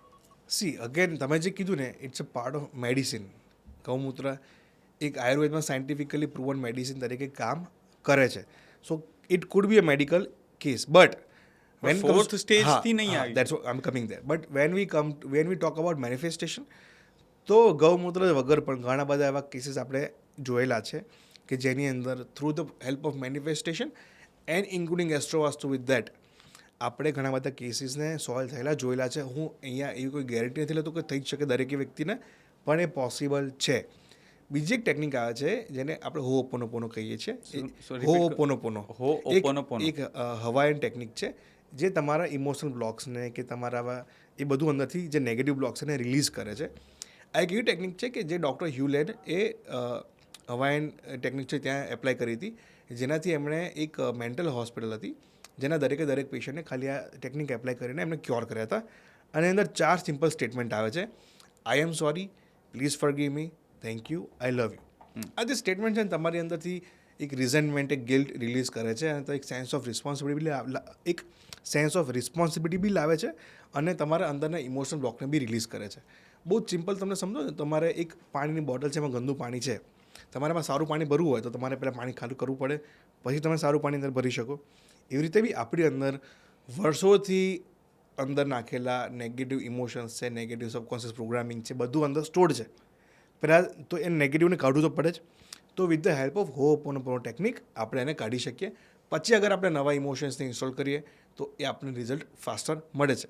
સી અગેન તમે જે કીધું ને it's a part of medicine. ગૌમૂત્ર એક આયુર્વેદમાં સાયન્ટિફિકલી પ્રૂવન મેડિસિન તરીકે કામ કરે છે. So it could be a medical case, but But fourth stage થી નહીં આવી. that's what I'm coming there. But when we talk about manifestation, તો ગૌમૂત્ર વગર પણ ઘણા બધા એવા કેસીસ આપણે જોયેલા છે કે જેની અંદર through the help of manifestation and including એસ્ટ્રોવાસ્તુ વિથ દેટ આપણે ઘણા બધા કેસીસને સોલ્વ થયેલા જોયેલા છે. હું અહીંયા એવી કોઈ ગેરંટી નથી લેતો કે થઈ જ શકે દરેક વ્યક્તિને, પણ એ પોસિબલ છે. બીજી એક ટેકનિક આવે છે જેને આપણે હોઓપોનોપોનો કહીએ છીએ. હોઓપોનોપોનો એક હવાયન ટેકનિક છે જે તમારા ઇમોશનલ બ્લોક્સને કે તમારા એ બધું અંદરથી જે નેગેટિવ બ્લોક્સ એને રિલીઝ કરે છે. આ એક એવી ટેકનિક છે કે જે ડૉક્ટર હ્યુલેન એ હવાયન ટેકનિક છે ત્યાં એપ્લાય કરી હતી, જેનાથી એમણે એક મેન્ટલ હોસ્પિટલ હતી જેના દરેક પેશન્ટને ખાલી આ ટેકનિક એપ્લાય કરીને એમને ક્યોર કર્યા હતા. અને અંદર 4 સિમ્પલ સ્ટેટમેન્ટ આવે છે. I am sorry, please forgive me, thank you, I love you. આ જે સ્ટેટમેન્ટ છે ને તમારી અંદરથી એક રિઝન્ટમેન્ટ, એક ગિલ્ટ રિલીઝ કરે છે અને એક સેન્સ ઓફ રિસ્પોન્સિબિલિટી બી લાવે છે અને તમારા અંદરના ઇમોશનલ બ્લોકને બી રિલીઝ કરે છે. બહુ જ સિમ્પલ તમને સમજો ને, તમારે એક પાણીની બોટલ છે, એમાં ગંદુ પાણી છે, તમારામાં સારું પાણી ભરવું હોય તો તમારે પહેલાં પાણી ખાલી કરવું પડે, પછી તમે સારું પાણી અંદર ભરી શકો. એવી રીતે બી આપણી અંદર વર્ષોથી અંદર નાખેલા નેગેટિવ ઇમોશન્સ છે, નેગેટિવ સબકોન્શિયસ પ્રોગ્રામિંગ છે, બધું અંદર સ્ટોર્ડ છે. પહેલાં તો એ નેગેટિવને કાઢવું તો પડે જ. તો with the help of ho'oponopono technique આપણે એને કાઢી શકીએ. પછી અગર આપણે નવા ઇમોશન્સને ઇન્સ્ટોલ કરીએ તો એ આપણને રિઝલ્ટ ફાસ્ટર મળે છે.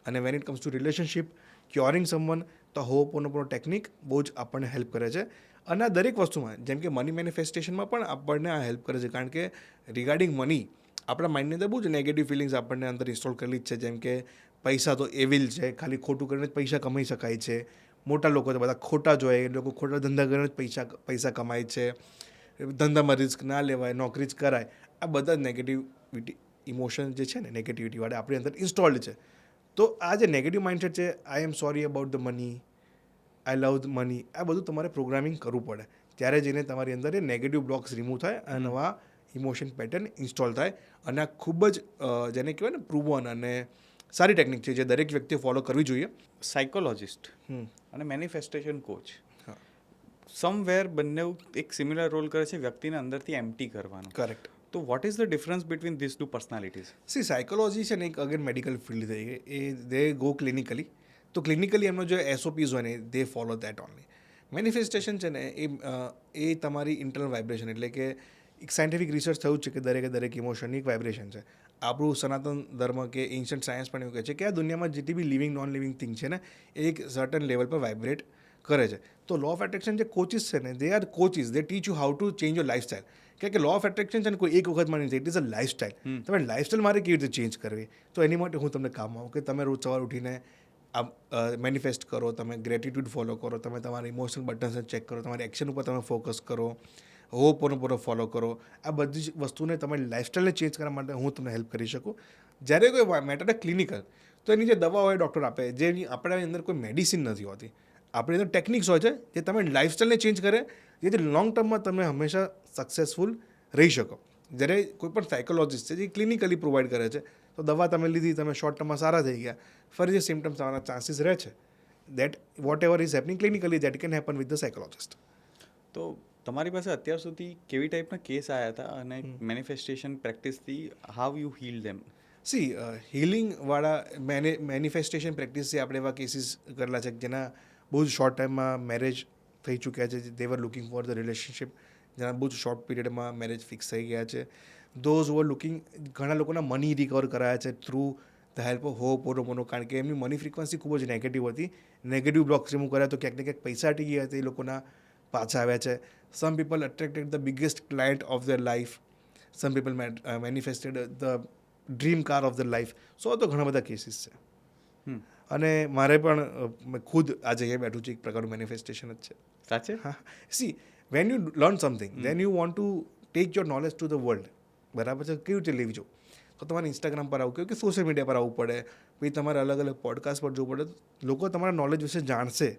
અને van it comes two relationship, curing someone, તો હોઓપોનોપોનો ટેકનિક બહુ જ આપણને હેલ્પ કરે છે. અને આ દરેક વસ્તુમાં, જેમ કે મની મેનિફેસ્ટેશનમાં પણ આપણને આ હેલ્પ કરે છે. કારણ કે રિગાર્ડિંગ મની આપણા માઇન્ડની અંદર બહુ જ નેગેટિવ ફિલિંગ્સ આપણને અંદર ઇન્સ્ટોલ કરેલી જ છે. જેમ કે પૈસા તો એવિલ છે, ખાલી ખોટું કરીને જ પૈસા કમાઈ શકાય છે. મોટા લોકો તો બધા ખોટા જ હોય, એ લોકો ખોટા ધંધા કરીને જ પૈસા કમાય છે. ધંધામાં રિસ્ક ના લેવાય, નોકરી જ કરાય. આ બધા નેગેટિવિટી ઇમોશન જે છે ને, નેગેટિવિટીવાળા આપણી અંદર ઇન્સ્ટોલ્ડ છે. તો આ જે નેગેટિવ માઇન્ડસેટ છે, I am sorry about the money, I love the money, આ બધું તમારે પ્રોગ્રામિંગ કરવું પડે. ત્યારે જઈને તમારી અંદર એ નેગેટિવ બ્લોક્સ રિમૂવ થાય અને નવા ઇમોશન પેટર્ન ઇન્સ્ટોલ થાય. અને આ ખૂબ જ જેને કહેવાય ને પ્રૂવન અને સારી ટેકનિક છે જે દરેક વ્યક્તિએ ફોલો કરવી જોઈએ. સાયકોલોજિસ્ટ અને મેનિફેસ્ટેશન કોચ સમવેર બંને એક સિમિલર રોલ કરે છે, વ્યક્તિને અંદરથી એમ્પ્ટી કરવાનો. કરેક્ટ. તો what is the difference between this two personalities? See psychology છે ને એક અગેન મેડિકલ ફિલ્ડ થઈ ગઈ. એ દે ગો ક્લિનિકલી. તો ક્લિનિકલી એમનો જે SOPs હોય ને they follow that only. Manifestation છે ને એ તમારી ઇન્ટરનલ વાઇબ્રેશન, એટલે કે એક સાયન્ટિફિક રિસર્ચ થયું છે કે દરેક ઇમોશનની એક વાઇબ્રેશન છે. આપણું સનાતન ધર્મ કે એન્શન્ટ સાયન્સ પણ એવું કહે છે કે આ દુનિયામાં જેટલી બી લિવિંગ નોન લિવિંગ થિંગ છે ને એ એક સર્ટન લેવલ પર વાઇબ્રેટ કરે છે. તો લો ઓફ એટ્રેક્શન જે કોચિસ છે ને, they are coaches, they teach you how to change your lifestyle. કે લો ઓફ એટ્રેક્શન છે ને કોઈ એક વખતમાં નહીં થાય, ઇટ ઇઝ અ લાઇફસ્ટાઇલ. તમે લાઇફસ્ટાઇલ મારે કેવી રીતે ચેન્જ કરવી, તો એની માટે હું તમને કામ આવું કે તમે રોજ સવાર ઉઠીને આ મેનિફેસ્ટ કરો, તમે ગ્રેટિટ્યૂડ ફોલો કરો, તમે તમારા ઇમોશનલ બટન્સને ચેક કરો, તમારી એક્શન ઉપર તમે ફોકસ કરો, હોપોનોપોનો ફોલો કરો. આ બધી જ વસ્તુને તમારી લાઇફસ્ટાઈલને ચેન્જ કરવા માટે હું તમને હેલ્પ કરી શકું. જ્યારે કોઈ મેટર ક્લિનિકલ, તો એની જે દવા હોય ડૉક્ટર આપે, જેની આપણા અંદર કોઈ મેડિસિન નથી હોતી, આપણી અંદર ટેકનિક્સ હોય છે જે તમે લાઇફસ્ટાઈલને ચેન્જ કરે, જેથી લોંગ ટર્મમાં તમે હંમેશા સક્સેસફુલ રહી શકો. જ્યારે કોઈ પણ સાયકોલોજીસ્ટ છે જે ક્લિનિકલી પ્રોવાઈડ કરે છે, તો દવા તમે લીધી, તમે શોર્ટ ટર્મમાં સારા થઈ ગયા, ફરી જે સિમ્ટમ્સ આવવાના ચાન્સીસ રહે છે. That vote ever is happening clinically that can happen with the psychologist. તો તમારી પાસે અત્યાર સુધી કેવી ટાઈપના કેસ આવ્યા હતા અને મેનિફેસ્ટેશન પ્રેક્ટિસથી how you heal them? See હિલિંગવાળા મેનિફેસ્ટેશન પ્રેક્ટિસથી આપણે એવા કેસીસ કરેલા છે જેના બહુ જ શોર્ટ ટાઈમમાં મેરેજ થઈ ચૂક્યા છે. દે વર લુકિંગ ફોર ધ રિલેશનશિપ, જેના બહુ જ શોર્ટ પીરિયડમાં મેરેજ ફિક્સ થઈ ગયા છે. ધોઝ વર લુકિંગ, ઘણા લોકોના મની રિકવર કરાયા છે થ્રુ ધ હેલ્પ ઓફ હોપોનોપોનો, કારણ કે એમની મની ફ્રિકવન્સી ખૂબ જ નેગેટિવ હતી. નેગેટિવ બ્લોક્સ રિમૂવ કર્યા તો ક્યાંક ને ક્યાંક પૈસા અટકી ગયા હતા, એ લોકોના પાછા આવ્યા છે. Some people attracted the biggest client of their life, some people manifested the dream car of the life. So તો ઘણા બધા કેસીસ છે. અને મારે પણ મેં ખુદ આ જગ્યાએ બેઠું છું, એક પ્રકારનું મેનિફેસ્ટેશન જ છે. સાચે? હા, see when you learn something then you want to take your knowledge to the world. બરાબર છે? કેવી રીતે લેવી જો, તો તમારે ઇન્સ્ટાગ્રામ પર આવવું કે સોશિયલ મીડિયા પર આવવું પડે, પછી તમારે અલગ અલગ પોડકાસ્ટ પર જવું પડે. લોકો તમારા નોલેજ વિશે જાણશે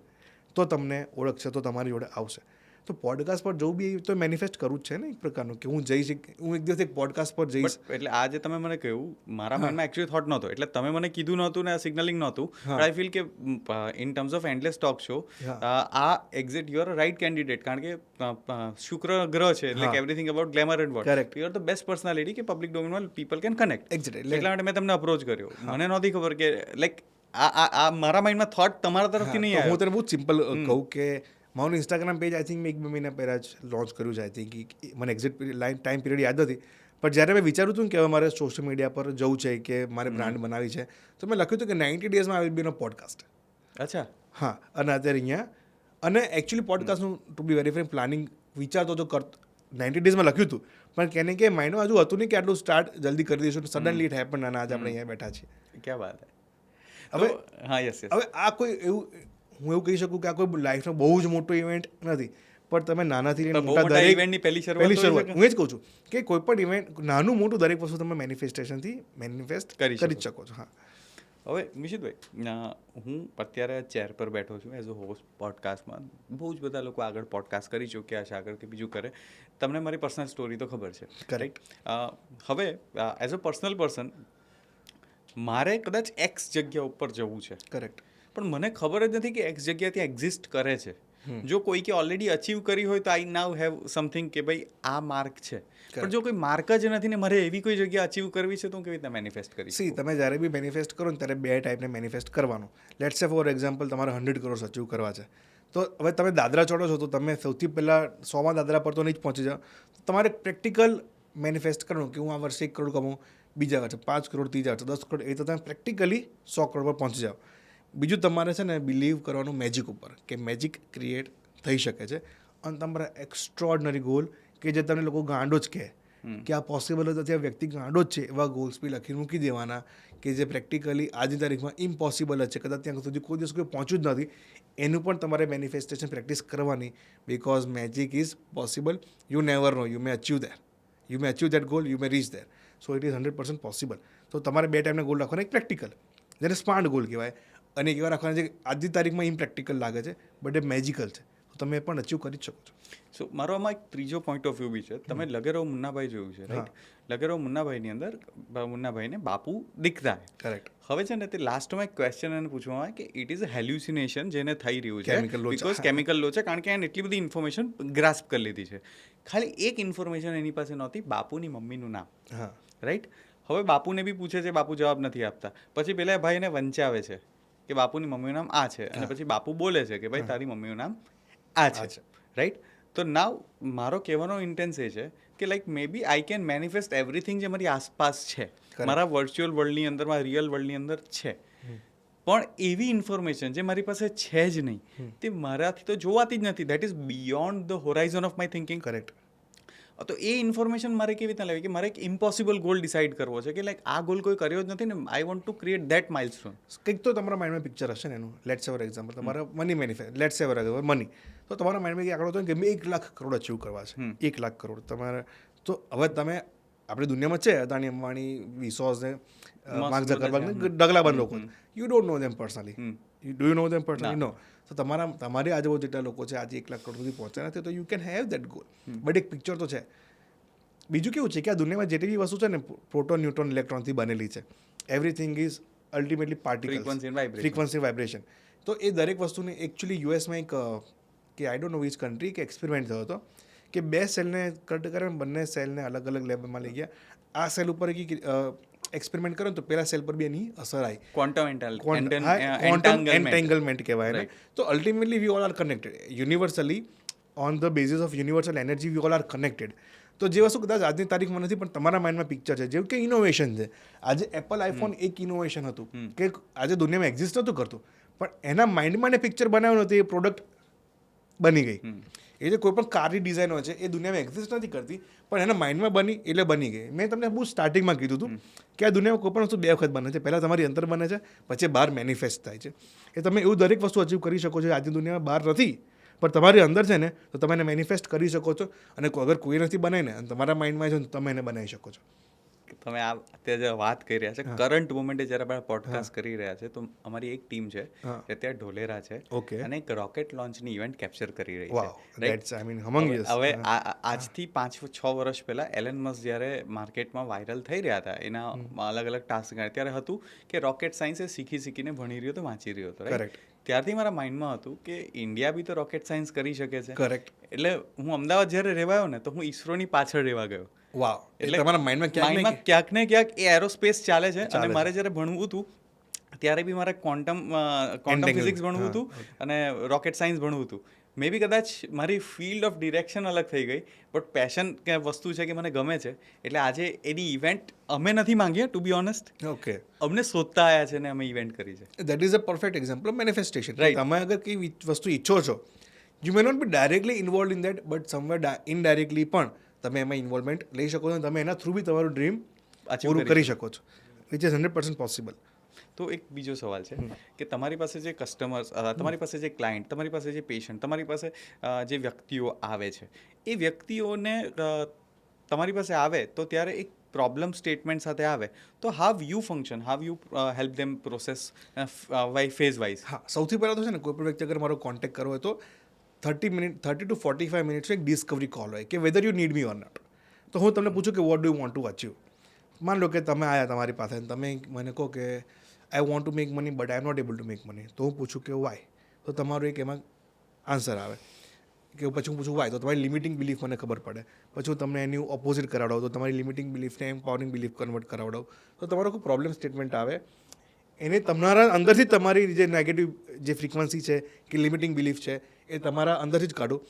તો તમને ઓળખશે, તો તમારી જોડે આવશે. તો પોડકાસ્ટ પર જવું બી તો મેનિફેસ્ટ કરવું જ છે ને એક પ્રકારનું, કે હું જઈશ, હું એક દિવસ એક પોડકાસ્ટ પર જઈશ. એટલે આ જે તમે મને કહ્યું, મારા માઇન્ડમાં એકચ્યુઅલી થોટ નહોતો, એટલે તમે મને કીધું નહોતું ને આ સિગ્નલિંગ નહોતું. આઈ ફીલ કે in terms of endless talk show, આ exact you are right candidate, કારણ કે શુક્ર ગ્રહ છે, like everything about glamour and world. Correct. You are the best personality કે પબ્લિક ડોમેનમાં પીપલ કેન કનેક્ટ. Exactly. એટલા માટે મેં તમને અપ્રોચ કર્યો. મને નહોતી ખબર કે લાઈક આ મારા માઇન્ડમાં થોટ તમારા તરફથી નહીં તો હું આવ્યો. તને બહુ સિમ્પલ કહું કે મારું ઇન્સ્ટાગ્રામ પેજ આઈ થિંક મેં 1-2 મહિના પહેલાં જ લોન્ચ કર્યું છે. આઈ થિંક મને એક્ઝેક્ટ ટાઈમ પીરિયડ યાદ નથી, પણ જ્યારે મેં વિચાર્યું હતું કે હવે મારે સોશિયલ મીડિયા પર જવું છે, કે મારે બ્રાન્ડ બનાવી છે, તો મેં લખ્યું હતું કે 90 ડેઝમાં આવી બી નો પોડકાસ્ટ. અચ્છા. હા, અને અત્યારે અહીંયા, અને એકચ્યુઅલી પોડકાસ્ટનું to be very frank planning વિચારતો તો 90 ડેઝમાં લખ્યું હતું, પણ કેને કે માઇન્ડમાં હજુ હતું નહીં કે આટલું સ્ટાર્ટ જલ્દી કરી દઈશું. સડનલી ઇટ હેપન, અને આજે આપણે અહીંયા બેઠા છીએ. ક્યાં વાત હે. હવે હા, યસ યસ. હવે આ કોઈ એવું, હું એવું કહી શકું કે આ કોઈ લાઈફનો બહુ જ મોટો ઇવેન્ટ નથી, પણ તમે નાનાથી લઈને મોટા દરેક ઇવેન્ટની પહેલી શરૂઆત પહેલી શરૂઆત, હું એ જ કહું છું કે કોઈ પણ ઇવેન્ટ, નાનું મોટું દરેક વસ્તુ તમે મેનિફેસ્ટેશનથી મેનિફેસ્ટ કરી કરી જ શકો છો. હા, હવે નિશિતભાઈ, હું અત્યારે ચેર પર બેઠો છું એઝ અ હોસ્ટ પોડકાસ્ટમાં. બહુ જ બધા લોકો આગળ પોડકાસ્ટ કરી ચૂક્યા છે, આગળ કે બીજું કરે. તમને મારી પર્સનલ સ્ટોરી તો ખબર છે. કરેક્ટ. હવે એઝ અ પર્સનલ પર્સન મારે કદાચ એક્સ જગ્યા ઉપર જવું છે, કરેક્ટ, પણ મને ખબર જ નથી કે એક્સ જગ્યા ત્યાં એક્ઝિસ્ટ કરે છે. જો કોઈકે ઓલરેડી અચીવ કરી હોય તો આઈ નાવ હેવ સમથિંગ કે ભાઈ આ માર્ક છે. પણ જો કોઈ માર્ક જ નથી ને મારે એવી કોઈ જગ્યા અચીવ કરવી છે, તો હું કેવી રીતે મેનિફેસ્ટ કરી સી, તમે જ્યારે બી મેનિફેસ્ટ કરો ને ત્યારે બે ટાઈપને મેનિફેસ્ટ કરવાનું. લેટ્સ સે ફોર એક્ઝામ્પલ તમારે 100 કરોડ અચીવ કરવા છે, તો હવે તમે દાદરા ચડો છો, તો તમે સૌથી પહેલાં 100માં દાદરા પર તો નહીં જ પહોંચી જાઓ. તમારે પ્રેક્ટિકલ મેનિફેસ્ટ કરવાનું કે હું આ વર્ષે 1 કરોડ કમાઉં, બીજા વર્ષે 5 કરોડ, ત્રીજા વર્ષે 10 કરોડ, એ તો તમે પ્રેક્ટિકલી 100 કરોડ પર પહોંચી જાઓ. બીજું તમારે છે ને બિલીવ કરવાનું મેજિક ઉપર, કે મેજિક ક્રિએટ થઈ શકે છે. અને તમારા એક્સ્ટ્રોર્ડનરી ગોલ, કે જે તમને લોકો ગાંડો જ કહે કે આ પોસિબલ જ નથી, આ વ્યક્તિ ગાંડો જ છે, એવા ગોલ્સ બી લખીને મૂકી દેવાના, કે જે પ્રેક્ટિકલી આજની તારીખમાં ઇમ્પોસિબલ જ છે, કદાચ ત્યાં સુધી કોઈ દિવસ કોઈ પહોંચ્યું જ નથી. એનું પણ તમારે મેનિફેસ્ટેશન પ્રેક્ટિસ કરવાની, because magic is possible. You never know, you may achieve there, you may achieve that goal, you may reach there. So it is 100% possible. તો તમારે બે ટાઈમના ગોલ રાખવાના, એક પ્રેક્ટિકલ, જેને સ્માર્ટ ગોલ કહેવાય, અને એક એવા રાખવાના જે આજની તારીખમાં ઇમ્પ્રેક્ટિકલ લાગે છે, બટ એ મેજિકલ છે, તો તમે પણ અચીવ કરી જ શકો છો. સો મારો આમાં એક ત્રીજો પોઈન્ટ ઓફ વ્યૂ બી છે. તમે લગેરો મુન્નાભાઈ જોયું છે, રાઈટ? લગેરો મુન્નાભાઈની અંદર મુન્નાભાઈને બાપુ દીખતા હે. કરેક્ટ. હવે છે ને તે લાસ્ટમાં એક ક્વેશ્ચન એને પૂછવામાં આવે કે ઇટ ઇઝ અ હેલ્યુસિનેશન જેને થઈ રહ્યું છે, Chemical load. બિકોઝ કેમિકલ લો છે, કારણ કે એને એટલી બધી ઇન્ફોર્મેશન ગ્રાસ્પ કરી લીધી છે. ખાલી એક ઇન્ફોર્મેશન એની પાસે નહોતી, બાપુની મમ્મીનું નામ. હા, રાઈટ? હવે બાપુને બી પૂછે છે, બાપુ જવાબ નથી આપતા. પછી પેલા ભાઈને વંચાવે છે કે બાપુની મમ્મીનું નામ આ છે, અને પછી બાપુ બોલે છે કે ભાઈ તારી મમ્મીનું નામ આ છે. રાઈટ? તો નાવ મારો કહેવાનો ઇન્ટેન્સ એ છે કે like maybe I can manifest everything જે મારી આસપાસ છે, મારા વર્ચ્યુઅલ વર્લ્ડની અંદર, મારા રિયલ વર્લ્ડની અંદર છે. પણ એવી ઇન્ફોર્મેશન જે મારી પાસે છે જ નહીં, તે મારાથી તો જોવાતી જ નથી. That is beyond the Horizon of my thinking. Correct. તો એ ઇન્ફોર્મેશન મારે કેવી રીતે લેવી કે મારે એક ઇમ્પોસિબલ ગોલ ડિસાઇડ કરવો છે કે લાઈક આ ગોલ કોઈ કર્યો જ નથી ને આઈ want to create that milestone. કંઈક તો તમારા માઇન્ડમાં પિક્ચર હશે ને એનું. લેટ્સ ફોર એક્ઝામ્પલ તમારા money manifest, let's for money, તો તમારા માઇન્ડમાં એક આંકડો હતો કે મેં 1 લાખ કરોડ અચીવ કરવા છે. 1 લાખ કરોડ તમારે, તો હવે તમે આપણી દુનિયામાં છે અદાણી, અંબાણી, વિસોસ ને માર્ક ઝકરબર્ગ ને ડગલાબંધ લોકો, you don't know them personally. Do you know them personally? No. તો તમારી આજુબાજુ જેટલા લોકો છે આજે 1 લાખ કરોડ સુધી પહોંચ્યા નથી, તો you can have that goal. But એક પિક્ચર તો છે. બીજું કેવું છે કે આ દુનિયામાં જેટલી બી વસ્તુ છે ને પ્રોટોન, ન્યુટ્રોન, ઇલેક્ટ્રોનથી બનેલી છે. Everything is ultimately particles, frequency, vibration. તો એ દરેક વસ્તુને એકચ્યુઅલી યુએસમાં એક કે આઈ ડોન્ટ નો વિચ કન્ટ્રી કે એક્સપેરિમેન્ટ થયો હતો કે 2 સેલને કટ કરે, બંને સેલને અલગ અલગ લેબમાં લઈ ગયા. આ સેલ ઉપર એક્સપેરિમેન્ટ કરો તો પેલા સેલ પર બી એની અસર આવી. ક્વોન્ટમ એન્ટેંગલમેન્ટ કહેવાય ને. તો ultimately we all are connected universally on the basis of universal energy. We all are connected. તો જે વસ્તુ કદાચ આજની તારીખમાં નથી પણ તમારા માઇન્ડમાં પિક્ચર છે, જેવું કે ઇનોવેશન છે. આજે એપલ આઈફોન એક ઇનોવેશન હતું કે આજે દુનિયામાં એક્ઝિસ્ટ નહોતું કરતું, પણ એના માઇન્ડમાં એને પિક્ચર બનાવ્યું નથી, એ પ્રોડક્ટ બની ગઈ. એ જે કોઈ પણ કારની ડિઝાઇન હોય છે એ દુનિયામાં એક્ઝિસ્ટ નથી કરતી, પણ એના માઇન્ડમાં બની એટલે બની ગઈ. મેં તમને બહુ સ્ટાર્ટિંગમાં કીધું હતું કે આ દુનિયામાં કોઈ પણ વસ્તુ 2 વખત બને છે. પહેલાં તમારી અંદર બને છે, પછી બહાર મેનિફેસ્ટ થાય છે. એ તમે એવું દરેક વસ્તુ અચીવ કરી શકો છો આજની દુનિયામાં બહાર નથી, પણ તમારી અંદર છે ને, તો તમે એને મેનિફેસ્ટ કરી શકો છો. અને અગર કોઈ નથી બનાવીને અને તમારા માઇન્ડમાં છે તો તમે એને બનાવી શકો છો. તમે આ અત્યારે જે વાત કરી રહ્યા છે કરંટ મોમેન્ટે જ્યારે આપણે પોડકાસ્ટ કરી રહ્યા છે, તો અમારી એક ટીમ છે જે અત્યારે ઢોલેરા છે અને એક રોકેટ લોન્ચની ઇવેન્ટ કેપ્ચર કરી રહી છે. હવે આજથી 5-6 વર્ષ પહેલા એલન મસ્ક જ્યારે માર્કેટમાં વાયરલ થઈ રહ્યા હતા, એના અલગ અલગ ટાસ્ક ત્યારે હતું કે રોકેટ સાયન્સ એ શીખીને ભણી રહ્યો હતો, વાંચી રહ્યો હતો, રાઈટ. ત્યારથી મારા માઇન્ડમાં હતું કે ઇન્ડિયા બી તો રોકેટ સાયન્સ કરી શકે છે. કરેક્ટ. એટલે હું અમદાવાદ જ્યારે રહેવાયો ને, તો હું ઈસરોની પાછળ રહેવા ગયો. વાવ. એટલે તમારા માઇન્ડમાં ક્યાંક ને ક્યાંક એ એરોસ્પેસ ચાલે છે. અને મારે જ્યારે ભણવું હતું ત્યારે બી મારે ક્વોન્ટમ ફિઝિક્સ ભણવું હતું અને રોકેટ સાયન્સ ભણવું હતું. મે બી કદાચ મારી ફિલ્ડ ઓફ ડિરેક્શન અલગ થઈ ગઈ, બટ પેશન કે વસ્તુ છે કે મને ગમે છે. એટલે આજે એની ઇવેન્ટ અમે નથી માંગીએ, ટુ બી ઓનેસ્ટ. ઓકે. અમને શોધતા આવ્યા છે ને અમે ઇવેન્ટ કરી છે. That is a perfect example of manifestation. તમે અગર કઈ વસ્તુ ઈચ્છો છો, you may not be directly involve in that, but somewhere indirectly પણ તમે એમાં ઇન્વોલ્વમેન્ટ લઈ શકો છો. તમે એના થ્રુ બી તમારું ડ્રીમ પૂરું કરી શકો છો, વિચ ઇઝ 100% પોસિબલ. તો એક બીજો સવાલ છે કે તમારી પાસે જે કસ્ટમર્સ, તમારી પાસે જે ક્લાયન્ટ, તમારી પાસે જે પેશન્ટ, તમારી પાસે જે વ્યક્તિઓ આવે છે, એ વ્યક્તિઓને તમારી પાસે આવે તો ત્યારે એક પ્રોબ્લેમ સ્ટેટમેન્ટ સાથે આવે, તો how you function, how you help them process phase wise? હા, સૌથી પહેલાં તો છે ને, કોઈ પણ વ્યક્તિ અગર મારો કોન્ટેક્ટ કરવો હોય તો 30 to 45 મિનિટ્સ એક ડિસ્કવરી કોલ હોય કે whether you need me or not. તો હું તમને પૂછું કે what do you want to achieve. માન લો કે તમે આવ્યા તમારી પાસે, તમે મને કહો કે I want to make money but I am not able to make money. તો હું પૂછું કે વાય, તો તમારું એક એમાં આન્સર આવે કે પછી હું પૂછું વાય, તો તમારી લિમિટિંગ બિલીફ મને ખબર પડે. પછી હું તમને એની ઓપોઝિટ કરાવડાવું, તો તમારી લિમિટિંગ બિલીફને એમ્પાવરિંગ બિલીફ કન્વર્ટ કરાવડાવું, તો તમારો કોઈ પ્રોબ્લેમ સ્ટેટમેન્ટ આવે. એને તમારા અંદરથી તમારી જે નેગેટિવ જે ફ્રીક્વન્સી છે કે લિમિટિંગ બિલીફ છે એ તમારા અંદરથી જ કાઢું.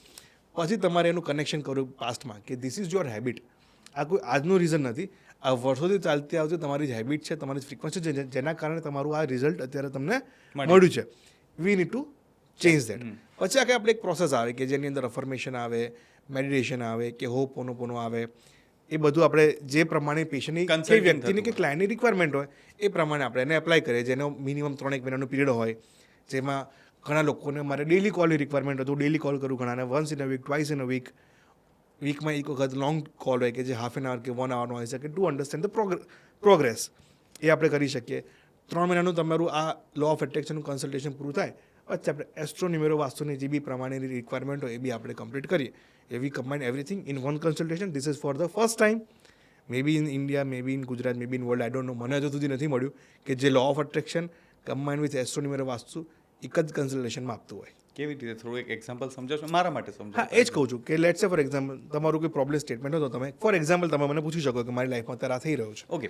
પછી તમારે એનું કનેક્શન કરવું પાસ્ટમાં કે ધીસ ઇઝ યોર હેબિટ. આ કોઈ આજનું રીઝન નથી, આ વર્ષોથી ચાલતી આવતી તમારી જ હેબિટ છે, તમારી જ ફ્રીક્વન્સી છે, જેના કારણે તમારું આ રિઝલ્ટ અત્યારે તમને મળ્યું છે. We need to change that. પછી આખે આપણે એક પ્રોસેસ આવે કે જેની અંદર અફર્મેશન આવે, મેડિટેશન આવે કે હોપોનોપોનો આવે. એ બધું આપણે જે પ્રમાણે પેશન્ટની કે વ્યક્તિની કે ક્લાયન્ટની રિક્વાયરમેન્ટ હોય એ પ્રમાણે આપણે એને એપ્લાય કરીએ. જેનો મિનિમમ 3 મહિનાનો પીરિયડ હોય, જેમાં ઘણા લોકોને મારે ડેલી કોલની રિક્વાયરમેન્ટ હોય તો ડેલી કોલ કરું, ઘણાને once in a week, twice in a week. વીકમાં એક વખત લોંગ કોલ હોય કે જે હાફ એન આવર કે 1 આવરનો હોય શકે, ટુ અન્ડરસ્ટેન્ડ ધ પ્રોગ્રેસ. એ આપણે કરી શકીએ. 3 મહિનાનું તમારું આ લો ઓફ એટ્રેક્શનનું કન્સલ્ટેશન પૂરું થાય, પછી આપણે એસ્ટ્રોન્યુમેરો વાસ્તુની જે બી પ્રમાણેની રિક્વાયરમેન્ટ હોય એ બી આપણે કમ્પ્લીટ કરીએ. We combine everything in one consultation. This is for the first time, may be in India, may be in Gujarat, may be in world. I don't know, મને હજુ સુધી નથી મળ્યું કે જે law of attraction combine with એસ્ટ્રોન્યુમેરો વાસ્તુ એક જ કન્સલ્ટેશનમાં આપતું હોય. કેવી રીતે? થોડું એક એક્ઝામ્પલ સમજાવશો મારા માટે? સમજો. હા, એ જ કહું છું કે લેટ્સ સે ફોર એક્ઝામ્પલ તમારું કોઈ પ્રોબ્લેમ સ્ટેટમેન્ટ હોય તો તમે ફોર એક્ઝામ્પલ તમે મને પૂછી શકો કે મારી લાઈફમાં અત્યારે આ થઈ રહ્યું છે. Okay.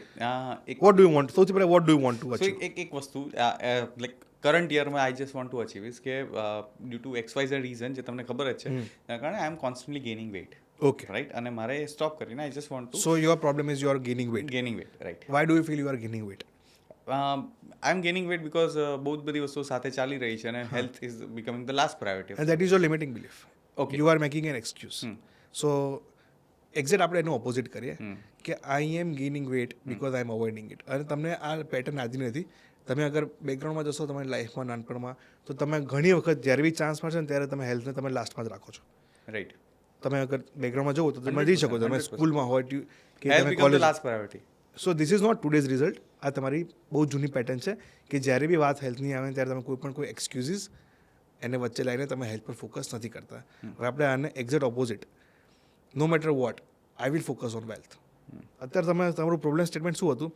What do you want? સૌથી પહેલાં what do you want to achieve? એક વસ્તુ લાઈક કરંટ યરમાં I just want to achieve is કે ડ્યુ ટુ XYZ રીઝન, જે તમને ખબર જ છે, એના કારણે I am constantly gaining weight. Okay, right. અને મારે સ્ટોપ કરીને I just want to. So your problem is you are gaining weight. Gaining weight, right. Why do you feel you are gaining weight? I am gaining weight because બહુ જ બધી વસ્તુઓ સાથે ચાલી રહી છે અને health is becoming the last priority. And that is your limiting belief. Okay. You are making an excuse. So exact આપણે એનું ઓપોઝિટ કરીએ કે I am gaining weight because I am avoiding it. અને તમને આ પેટર્ન આજી નથી. તમે અગર બેકગ્રાઉન્ડમાં જશો તમારી લાઈફમાં નાનપણમાં, તો તમે ઘણી વખત જ્યારે બી ચાન્સ મળશે ને ત્યારે તમે હેલ્થને તમે લાસ્ટમાં જ રાખો છો. રાઈટ. તમે અગર બેકગ્રાઉન્ડમાં જવો તો તમે જઈ શકો છો. તમે 100%. સ્કૂલમાં હોય કે હેલ્થ તમે become the college. Last priority. So this is not today's result. આ તમારી બહુ જૂની પેટર્ન છે કે જ્યારે બી વાત હેલ્થની આવે ત્યારે તમે કોઈ એક્સક્યુઝીસ એને વચ્ચે લાવીને તમે હેલ્થ પર ફોકસ નથી કરતા. હવે આપણે આને exact opposite, no matter what I will focus on wealth. અત્યારે તમારું પ્રોબ્લેમ સ્ટેટમેન્ટ શું હતું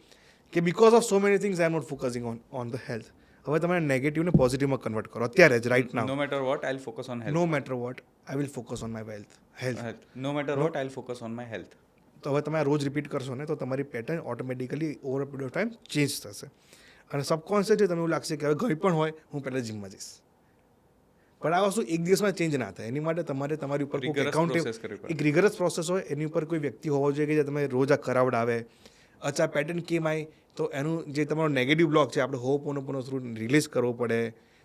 કે because of so many things I am not focusing on the health. હવે તમે નેગેટિવને પોઝિટિવમાં કન્વર્ટ કરો અત્યારે જ, right now. No matter what I will focus on health. No matter what I will focus on my health. No matter what I will focus on my health. તો હવે તમે આ રોજ રિપીટ કરશો ને તો તમારી pattern automatically over a period of time change થશે. અને સબકોન્શિયસલી તમને એવું લાગશે કે હવે કંઈ પણ હોય હું પહેલાં જીમમાં જઈશ. પણ આ વસ્તુ એક દિવસમાં ચેન્જ ના થાય. એની માટે તમારે તમારી ઉપર કોઈ એકાઉન્ટ, એક રિગરસ પ્રોસેસ હોય. એની ઉપર કોઈ વ્યક્તિ હોવો જોઈએ કે જે તમે રોજ આ કરાવડાવે. અચ્છા પેટર્ન કેમ આવી, તો એનું જે તમારો નેગેટિવ બ્લોક છે આપણે હોપોનોપોનો થ્રુ રિલીઝ કરવો પડે.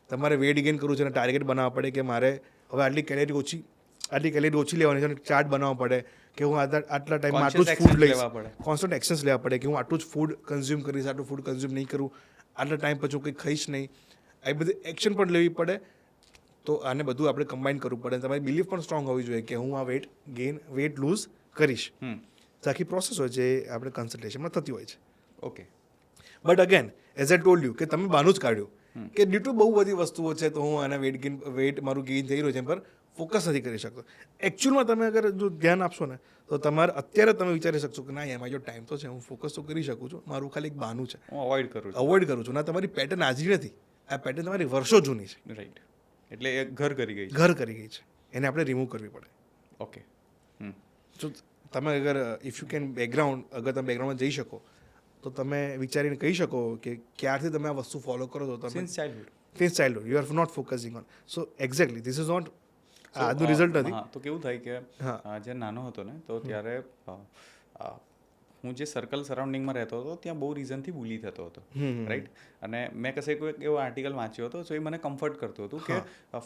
તમારે વેટ ગેઇન કરવું છે અને ટાર્ગેટ બનાવવા પડે કે મારે હવે આટલી કેલેરી ઓછી લેવાની છે અને ચાર્ટ બનાવવા પડે કે હું આટલા ટાઈમમાં આટલું જ ફૂડ લઈશ. કોન્સ્ટન્ટ એક્શન્સ લેવા પડે કે હું આટલું જ ફૂડ કન્ઝ્યુમ કરીશ, આટલું ફૂડ કન્ઝ્યુમ નહીં કરું, આટલા ટાઈમ પછી હું કંઈ ખાઈશ નહીં. એ બધી એક્શન પણ લેવી પડે. તો આને બધું આપણે કમ્બાઈન કરવું પડે. તમારી બિલીફ પણ સ્ટ્રોંગ હોવી જોઈએ કે હું આ વેટ લૂઝ કરીશ. તો આખી પ્રોસેસ હોય જે આપણે કન્સલ્ટેશનમાં થતી હોય છે. Okay. But again as I told you કે તમે બાનું જ કાઢ્યું કે ડ્યુ ટુ બહુ બધી વસ્તુઓ છે તો હું આના વેટ મારું ગેઇન થઈ રહ્યું છે એમ પર ફોકસ નથી કરી શકતો. એકચ્યુઅલમાં તમે અગર જો ધ્યાન આપશો ને તો તમારે અત્યારે તમે વિચારી શકશો કે ના એમાં જો ટાઈમ તો છે, હું ફોકસ તો કરી શકું છું, મારું ખાલી એક બાનું છે, હું અવોઇડ કરું છું. ના, તમારી પેટર્ન આજની નથી, આ પેટર્ન તમારી વર્ષો જૂની છે. રાઈટ. એટલે એ ઘર કરી ગઈ છે. એને આપણે રિમૂવ કરવી પડે. ઓકે. જો તમે અગર ઇફ યુ કેન અગર તમે બેકગ્રાઉન્ડમાં જઈ શકો તો તમે વિચારીને કહી શકો કે ક્યારથી તમે આ વસ્તુ ફોલો કરો છો. તમે since childhood you are not focusing on. So exactly this is not આજનું રિઝલ્ટ નથી. તો કેવું થાય કે જ્યારે નાનો હતો ને તો ત્યારે હું જે સર્કલ સરાઉન્ડિંગમાં રહેતો હતો ત્યાં બહુ રીઝનથી બુલી થતો હતો. રાઈટ. અને મેં કશે કોઈ એવો આર્ટિકલ વાંચ્યો હતો તો એ મને કમ્ફર્ટ કરતું હતું કે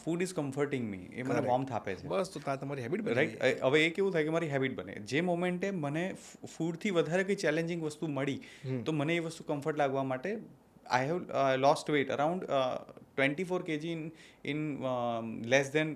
ફૂડ ઇઝ કમ્ફર્ટિંગ મી, એ મને વોર્મથ આપે છે. બસ તો તમારી હેબિટ બને. રાઈટ. હવે એ કેવું થાય કે મારી હેબિટ બને. જે મોમેન્ટે મને ફૂડથી વધારે કંઈ ચેલેન્જિંગ વસ્તુ મળી તો મને એ વસ્તુ કમ્ફર્ટ લાગવા માટે I have lost weight around 24 kg in less than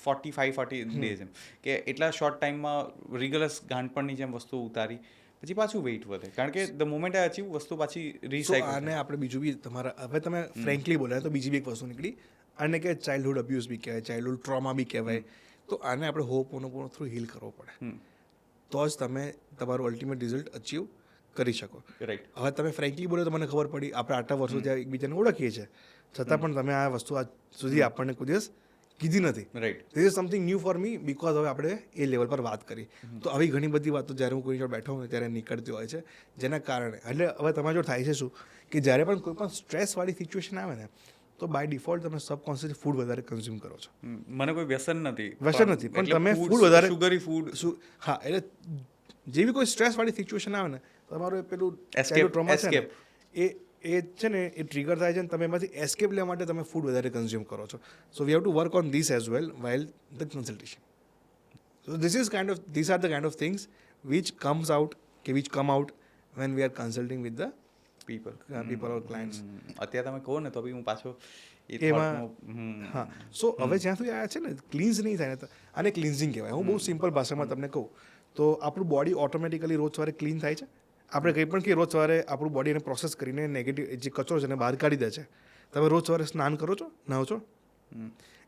40 days. એમ કે એટલા શોર્ટ ટાઈમમાં રિગરસ ગાંઠપણની જેમ વસ્તુ ઉતારી પછી પાછું વેઇટ વધે કારણ કે ધ મોમેન્ટ આઈ અચીવ વસ્તુ પાછી રીસાયકલ. આને આપણે બીજું બી તમારા હવે તમે ફ્રેન્કલી બોલ્યા તો બીજી બી એક વસ્તુ નીકળી. આને કે ચાઇલ્ડહુડ અબ્યુઝ બી કહેવાય, ચાઇલ્ડહુડ ટ્રોમા બી કહેવાય. તો આને આપણે હોપોનોપોનો થ્રુ હીલ કરવો પડે તો જ તમે તમારું અલ્ટિમેટ રિઝલ્ટ અચીવ કરી શકો. રાઈટ. હવે તમે ફ્રેન્કલી બોલો તો મને ખબર પડી આપણે આટલા વર્ષો ત્યાં એકબીજાને ઓળખીએ છીએ છતાં પણ તમે આ વસ્તુ આજ સુધી આપણને કોઈ દિવસ કીધી નથી. Right. This is something new for me because હવે આપણે એ લેવલ પર વાત કરી. તો આવી ઘણી બધી વાતો જ્યારે હું કોઈ જોડે બેઠો હોઉં ત્યારે નીકળતી હોય છે જેના કારણે એટલે હવે તમારા જો થાય છે શું કે જ્યારે પણ કોઈ પણ સ્ટ્રેસવાળી સિચ્યુએશન આવે ને તો બાય ડિફોલ્ટ તમે સબકોન્શિયસલી ફૂડ વધારે કન્ઝ્યુમ કરો છો. મને કોઈ વ્યસન નથી પણ તમે ફૂડ વધારે સુગરી ફૂડ. હા, એટલે જેવી કોઈ સ્ટ્રેસવાળી સિચ્યુએશન આવે ને તમારું પેલું ટ્રોમા છે એ છે ને એ ટ્રિગર થાય છે ને તમે એમાંથી એસ્કેપ લેવા માટે તમે ફૂડ વધારે કન્ઝ્યુમ કરો છો. So we have to work on this as well while the consultation. So this are the kind of things which come out when we are consulting with the people or clients. અત્યારે તમે કહો ને તો બી હું પાછો એમાં હા. સો હવે જ્યાં સુધી આ છે ને ક્લીન્સ નહીં થાય ને આને ક્લિન્ઝિંગ કહેવાય. હું બહુ સિમ્પલ ભાષામાં તમને કહું તો આપણું બોડી ઓટોમેટિકલી રોજ સવારે ક્લીન થાય છે. આપણે કંઈ પણ કે રોજ સવારે આપણું બોડી એને પ્રોસેસ કરીને નેગેટિવ જે કચરો છે એને બહાર કાઢી દે છે. તમે રોજ સવારે સ્નાન કરો છો, નાહો છો,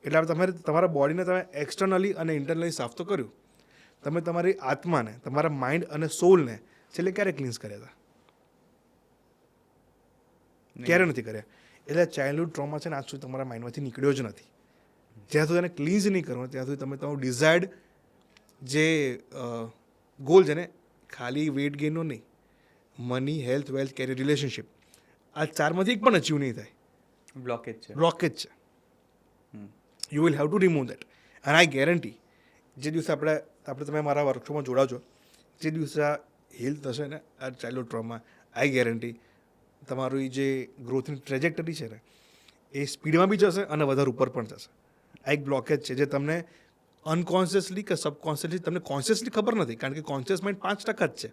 એટલે તમારા બોડીને તમે એક્સટર્નલી અને ઇન્ટરનલી સાફ તો કર્યું. તમે તમારી આત્માને, તમારા માઇન્ડ અને સોલને છેલ્લે ક્યારે ક્લીન્સ કર્યા હતા? ક્યારે નથી કર્યા. એટલે ચાઇલ્ડહુડ ટ્રોમા છે ને આજ સુધી તમારા માઇન્ડમાંથી નીકળ્યો જ નથી. જ્યાં સુધી એને ક્લીન્સ નહીં કરો ત્યાં સુધી તમે તમારું ડિઝાયર્ડ જે ગોલ છે ને ખાલી વેટ ગેઇનનો નહીં, money, health, wealth, career, relationship, આ ચારમાંથી એક પણ અચીવ નહીં થાય. બ્લોકેજ છે. You will have to remove that. And I guarantee જે દિવસે આપણે તમે મારા વર્કશોપમાં જોડાજો, જે દિવસે આ હીલ થશે ને આ ચાઇલ્ડહુડ ટ્રોમા, આઈ ગેરંટી તમારું જે ગ્રોથની ટ્રેજેક્ટરી છે ને એ સ્પીડમાં બી જશે અને વધારે ઉપર પણ જશે. આ એક બ્લોકેજ છે જે તમને અનકોન્શિયસલી કે સબકોન્શિયસલી તમને કોન્શિયસલી ખબર નથી, કારણ કે કોન્શિયસ માઇન્ડ 5% જ છે,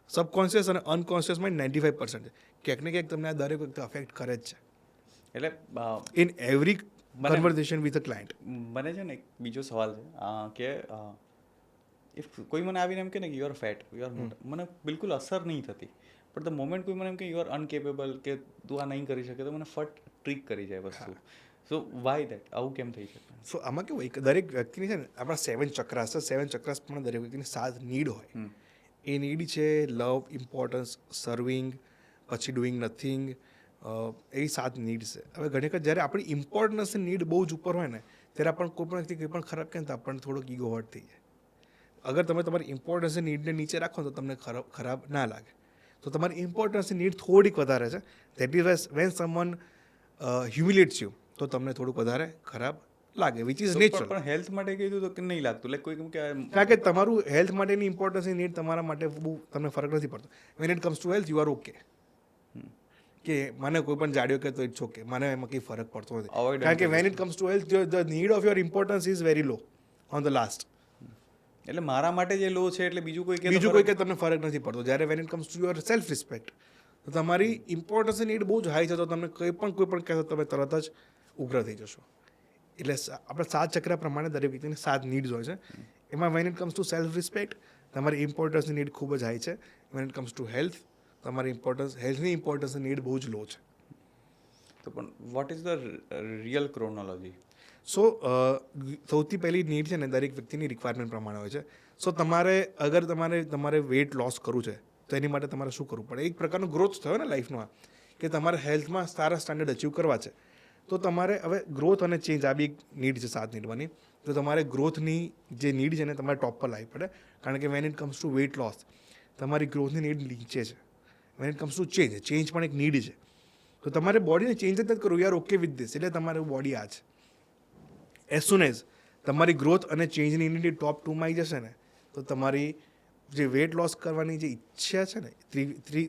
સબકોન્શિયસ અને અનકોન્શિયસ માઇન્ડ 95% છે. ક્યાંક ને ક્યાંક તમને આ દરેક વખતે અફેક્ટ કરે જ છે એટલે ઇન એવરી મને- કન્વર્ઝેશન વિથ અ ક્લાયન્ટ. મને છે ને એક બીજો સવાલ છે કે ઇફ કોઈ મને આવીને એમ કે ને કે you are fat, you are મોટા, મને બિલકુલ અસર નહીં થતી. પણ ધ મોમેન્ટ કોઈ મને એમ કે યુ આર અનકેપેબલ, કે તું આ નહીં કરી શકે, તો મને ફટ ટ્રીક કરી જાય વસ્તુ. સો વાય દેટ, આવું કેમ થઈ શકે? સો આમાં કેવું હોય કે દરેક વ્યક્તિની છે ને આપણા 7 ચક્રાસ છે, 7 ચક્રાસ પણ દરેક વ્યક્તિની 7 નીડ હોય. એ નીડ છે લવ, ઇમ્પોર્ટન્સ, સર્વિંગ, પછી ડુઈંગ નથિંગ, એવી 7 નીડ છે. હવે ઘણી વખત જ્યારે આપણી ઇમ્પોર્ટન્સ નીડ બહુ જ ઉપર હોય ને, ત્યારે આપણને કોઈ પણ વ્યક્તિ કંઈ પણ ખરાબ કહે ને તો આપણને થોડોક ઈગો હર્ટ થઈ જાય. અગર તમે તમારી ઇમ્પોર્ટન્સ નીડને નીચે રાખો તો તમને ખરાબ ના લાગે. તો તમારી ઇમ્પોર્ટન્સ નીડ થોડીક વધારે છે. That is when someone humiliates you, તો તમને થોડુંક વધારે ખરાબ લાગે, વિચ ઇઝ નેચરલ. પણ હેલ્થ માટે કીધું તો કે નહીં લાગતું, લાઈક કોઈ કેમ કે કારણ કે તમારું હેલ્થ માટેની ઇમ્પોર્ટન્સની નીડ તમારા માટે બહુ તમને ફરક નથી પડતો. Van it comes to health you are okay. કે મને કોઈ પણ જાડ્યો કે તો ઇટ્સ ઓકે, મને એમાં કંઈ ફરક પડતો નથી. Avoid કારણ કે when it comes to health the need of your importance is very law on the last. એટલે મારા માટે જે લો છે એટલે બીજું કોઈ કે બીજું કોઈ કે તમને ફરક નથી પડતો. જ્યારે van it comes to your self respect, તો તમારી ઇમ્પોર્ટન્સ નીડ બહુ જ હાઈ છે, તો તમને કોઈ પણ કહેશો તમે તરત જ ઉભરા થઈ જશો. એટલે આપણા 7 ચક્ર પ્રમાણે દરેક વ્યક્તિની 7 નીડ્સ હોય છે. એમાં van it comes two self respect, તમારી ઇમ્પોર્ટન્સની નીડ ખૂબ જ હાઈ છે. When it comes to health, તમારી હેલ્થની ઇમ્પોર્ટન્સની નીડ બહુ જ લો છે. તો પણ what is the real chronology? So સૌથી પહેલી નીડ છે ને દરેક વ્યક્તિની રિક્વાયરમેન્ટ પ્રમાણે હોય છે. સો અગર તમારે વેઇટ લોસ કરવું છે, તો એની માટે તમારે શું કરવું પડે? એક પ્રકારનો ગ્રોથ થયો ને લાઈફમાં, કે તમારે હેલ્થમાં સારા સ્ટાન્ડર્ડ અચીવ કરવા છે, તો તમારે હવે ગ્રોથ અને ચેન્જ આ બી એક નીડ છે 7 નીડમાંની. તો તમારે ગ્રોથની જે નીડ છે ને તમારે ટોપ પર લાવવી પડે, કારણ કે when it comes to weight loss તમારી ગ્રોથની નીડ નીચે છે. When it comes to change પણ એક નીડ છે. તો તમારે બોડીને ચેન્જ જ નથી કરવું, you are okay with this, એટલે તમારું બોડી આ છે. એઝ સુન એઝ તમારી ગ્રોથ અને ચેન્જની નીડ ટોપ 2માં આવી જશે ને, તો તમારી જે વેટ લોસ કરવાની જે ઈચ્છા છે ને,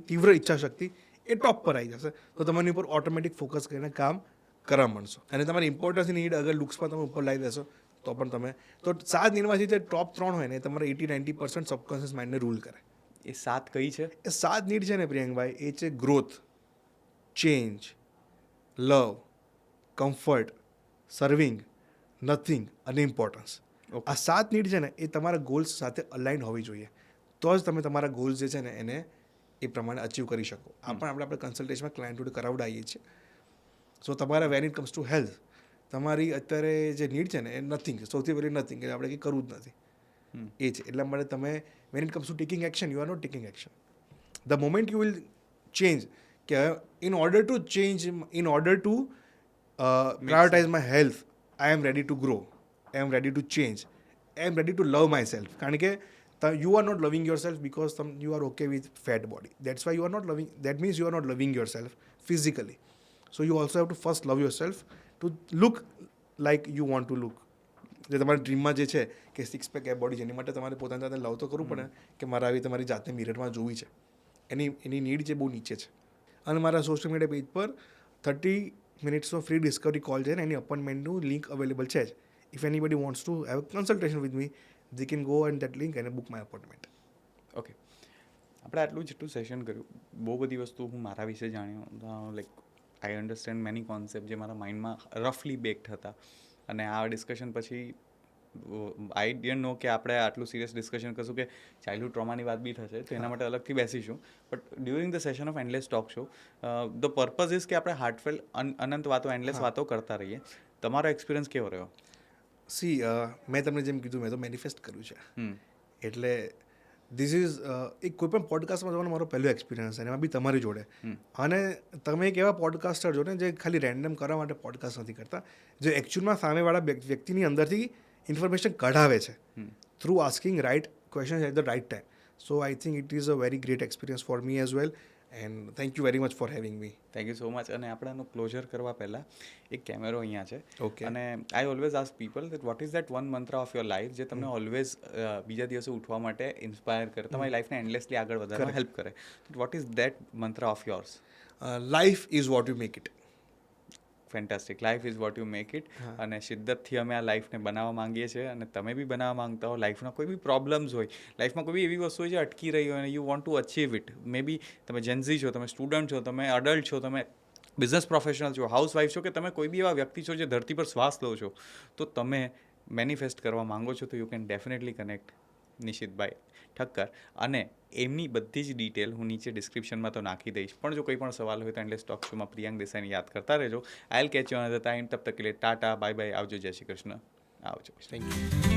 તીવ્ર ઈચ્છા શક્તિ, એ ટોપ પર આવી જશે. તો તમારી ઉપર ઓટોમેટિક ફોકસ કરીને કામ કરવા માંડશો. અને તમારી ઇમ્પોર્ટન્સની નીડ અગર લુક્સમાં તમે ઉપર લાવી દેશો તો પણ તમે, તો 7 નીડમાંથી જે ટોપ 3 હોય ને, એ તમારે 80-90% સબકોન્શિયસ માઇન્ડને રૂલ કરે. એ 7 કઈ છે? એ 7 નીડ છે ને પ્રિયંકભાઈ, એ છે ગ્રોથ, ચેન્જ, લવ, કમ્ફર્ટ, સર્વિંગ, નથિંગ અને ઇમ્પોર્ટન્સ. આ 7 નીડ છે ને એ તમારા ગોલ્સ સાથે અલાઇન હોવી જોઈએ, તો જ તમે તમારા ગોલ્સ જે છે ને એને એ પ્રમાણે અચીવ કરી શકો. આ પણ આપણે કન્સલ્ટેશનમાં ક્લાયન્ટ જોડે કરાવડાવીએ છીએ. સો તમારા van it comes to health, તમારી અત્યારે જે નીડ છે ને એ નથિંગ, સૌથી પહેલી નથિંગ, એટલે આપણે કંઈ કરવું જ નથી, એ છે. એટલા માટે તમે when it comes to taking action, you are not taking action. The moment you will change, કે in order to prioritize my health, I am ready to grow, I am ready to change, I am ready to love myself. કારણ કે you are not loving yourself because you are okay with fat body. That's why you are not loving, that means you are not loving yourself physically. So you also have to first love yourself to look like you want to look. જે તમારા ડ્રીમમાં જે છે કે 6 pack app body, જેની માટે તમારે પોતાની જાતને લવ તો કરવું પડે કે મારે આવી તમારી જાતને મિરરમાં જોવી છે, એની નીડ જે બહુ નીચે છે. અને મારા સોશિયલ મીડિયા પેજ પર 30 મિનિટ્સનો ફ્રી ડિસ્કવરી કોલ છે ને એની અપોઇન્ટમેન્ટનું લિંક અવેલેબલ છે જ. If anybody wants to have consultation with me, they can go and that link and book my appointment. Okay, આપણે આટલું જેટલું સેશન કર્યું, બહુ બધી વસ્તુ હું મારા વિશે જાણ્યો, like I understand many concept જે મારા માઇન્ડમાં રફલી બેક્ડ હતા. અને આ ડિસ્કશન પછી આઈ ડિડન્ટ નો કે આપણે આટલું સિરિયસ ડિસ્કશન કરશું કે ચાઇલ્ડહુડ ટ્રોમાની વાત બી થશે, તો એના માટે અલગથી બેસીશું. But during the session of endless talk show, the purpose is કે આપણે હાર્ટફેલ અનંત વાતો, એન્ડલેસ વાતો કરતા રહીએ. તમારો એક્સપિરિયન્સ કેવો રહ્યો? મેં તમને જેમ કીધું, મેં તો મેનિફેસ્ટ કર્યું છે, એટલે ધીસ ઇઝ એક કોઈ પણ પોડકાસ્ટમાં જવાનો મારો પહેલો એક્સપિરિયન્સ છે, એમાં બી તમારી જોડે. અને તમે એક એવા પોડકાસ્ટર છો ને જે ખાલી રેન્ડમ કરવા માટે પોડકાસ્ટ નથી કરતા, જે એકચ્યુઅલમાં સામેવાળા વ્યક્તિની અંદરથી ઇન્ફોર્મેશન કઢાવે છે through asking right question at the right time. So I think it is a very great experience for me as well, and thank you very much for having me. Thank you so much. અને આપણે આનું closure કરવા પહેલાં એક કેમેરો અહીંયા છે. Okay. અને I always ask people that vote is that one મંત્ર ઓફ યોર લાઈફ જે તમને ઓલવેઝ બીજા દિવસે ઉઠવા માટે ઇન્સ્પાયર કરે, તમારી લાઈફને એન્ડલેસલી આગળ વધારવા હેલ્પ કરે. વોટ ઇઝ દેટ મંત્ર of yours? Life is what you make it. Fantastic. Life is what you make it. અને શિદ્દતથી અમે આ લાઈફને બનાવવા માંગીએ છીએ અને તમે બી બનાવવા માંગતા હો. લાઈફના કોઈ બી પ્રોબ્લેમ્સ હોય, લાઈફમાં કોઈ બી એવી વસ્તુ હોય જે અટકી રહી હોય અને you want to achieve it. May be તમે જેન્ઝી છો, તમે સ્ટુડન્ટ છો, તમે અડલ્ટ છો, તમે બિઝનેસ પ્રોફેશનલ છો, હાઉસવાઈફ છો, કે તમે કોઈ બી એવા વ્યક્તિ છો જે ધરતી પર શ્વાસ લો છો, તો તમે મેનિફેસ્ટ કરવા માંગો છો, તો યુ કેન ડેફિનેટલી કનેક્ટ નિશિતભાઈ ઠક્કર. અને એમની બધી જ ડિટેલ હું નીચે ડિસ્ક્રિપ્શનમાં તો નાખી દઈશ, પણ જો કોઈ પણ સવાલ હોય તો એન્ડલેસ ટોક શોમાં પ્રિયાંક દેસાઈને યાદ કરતા રહેજો. I will catch you another time. તબ તક કે લીએ ટાટા, બાય બાય, આવજો, જય શ્રી કૃષ્ણ, આવજો. Thank you.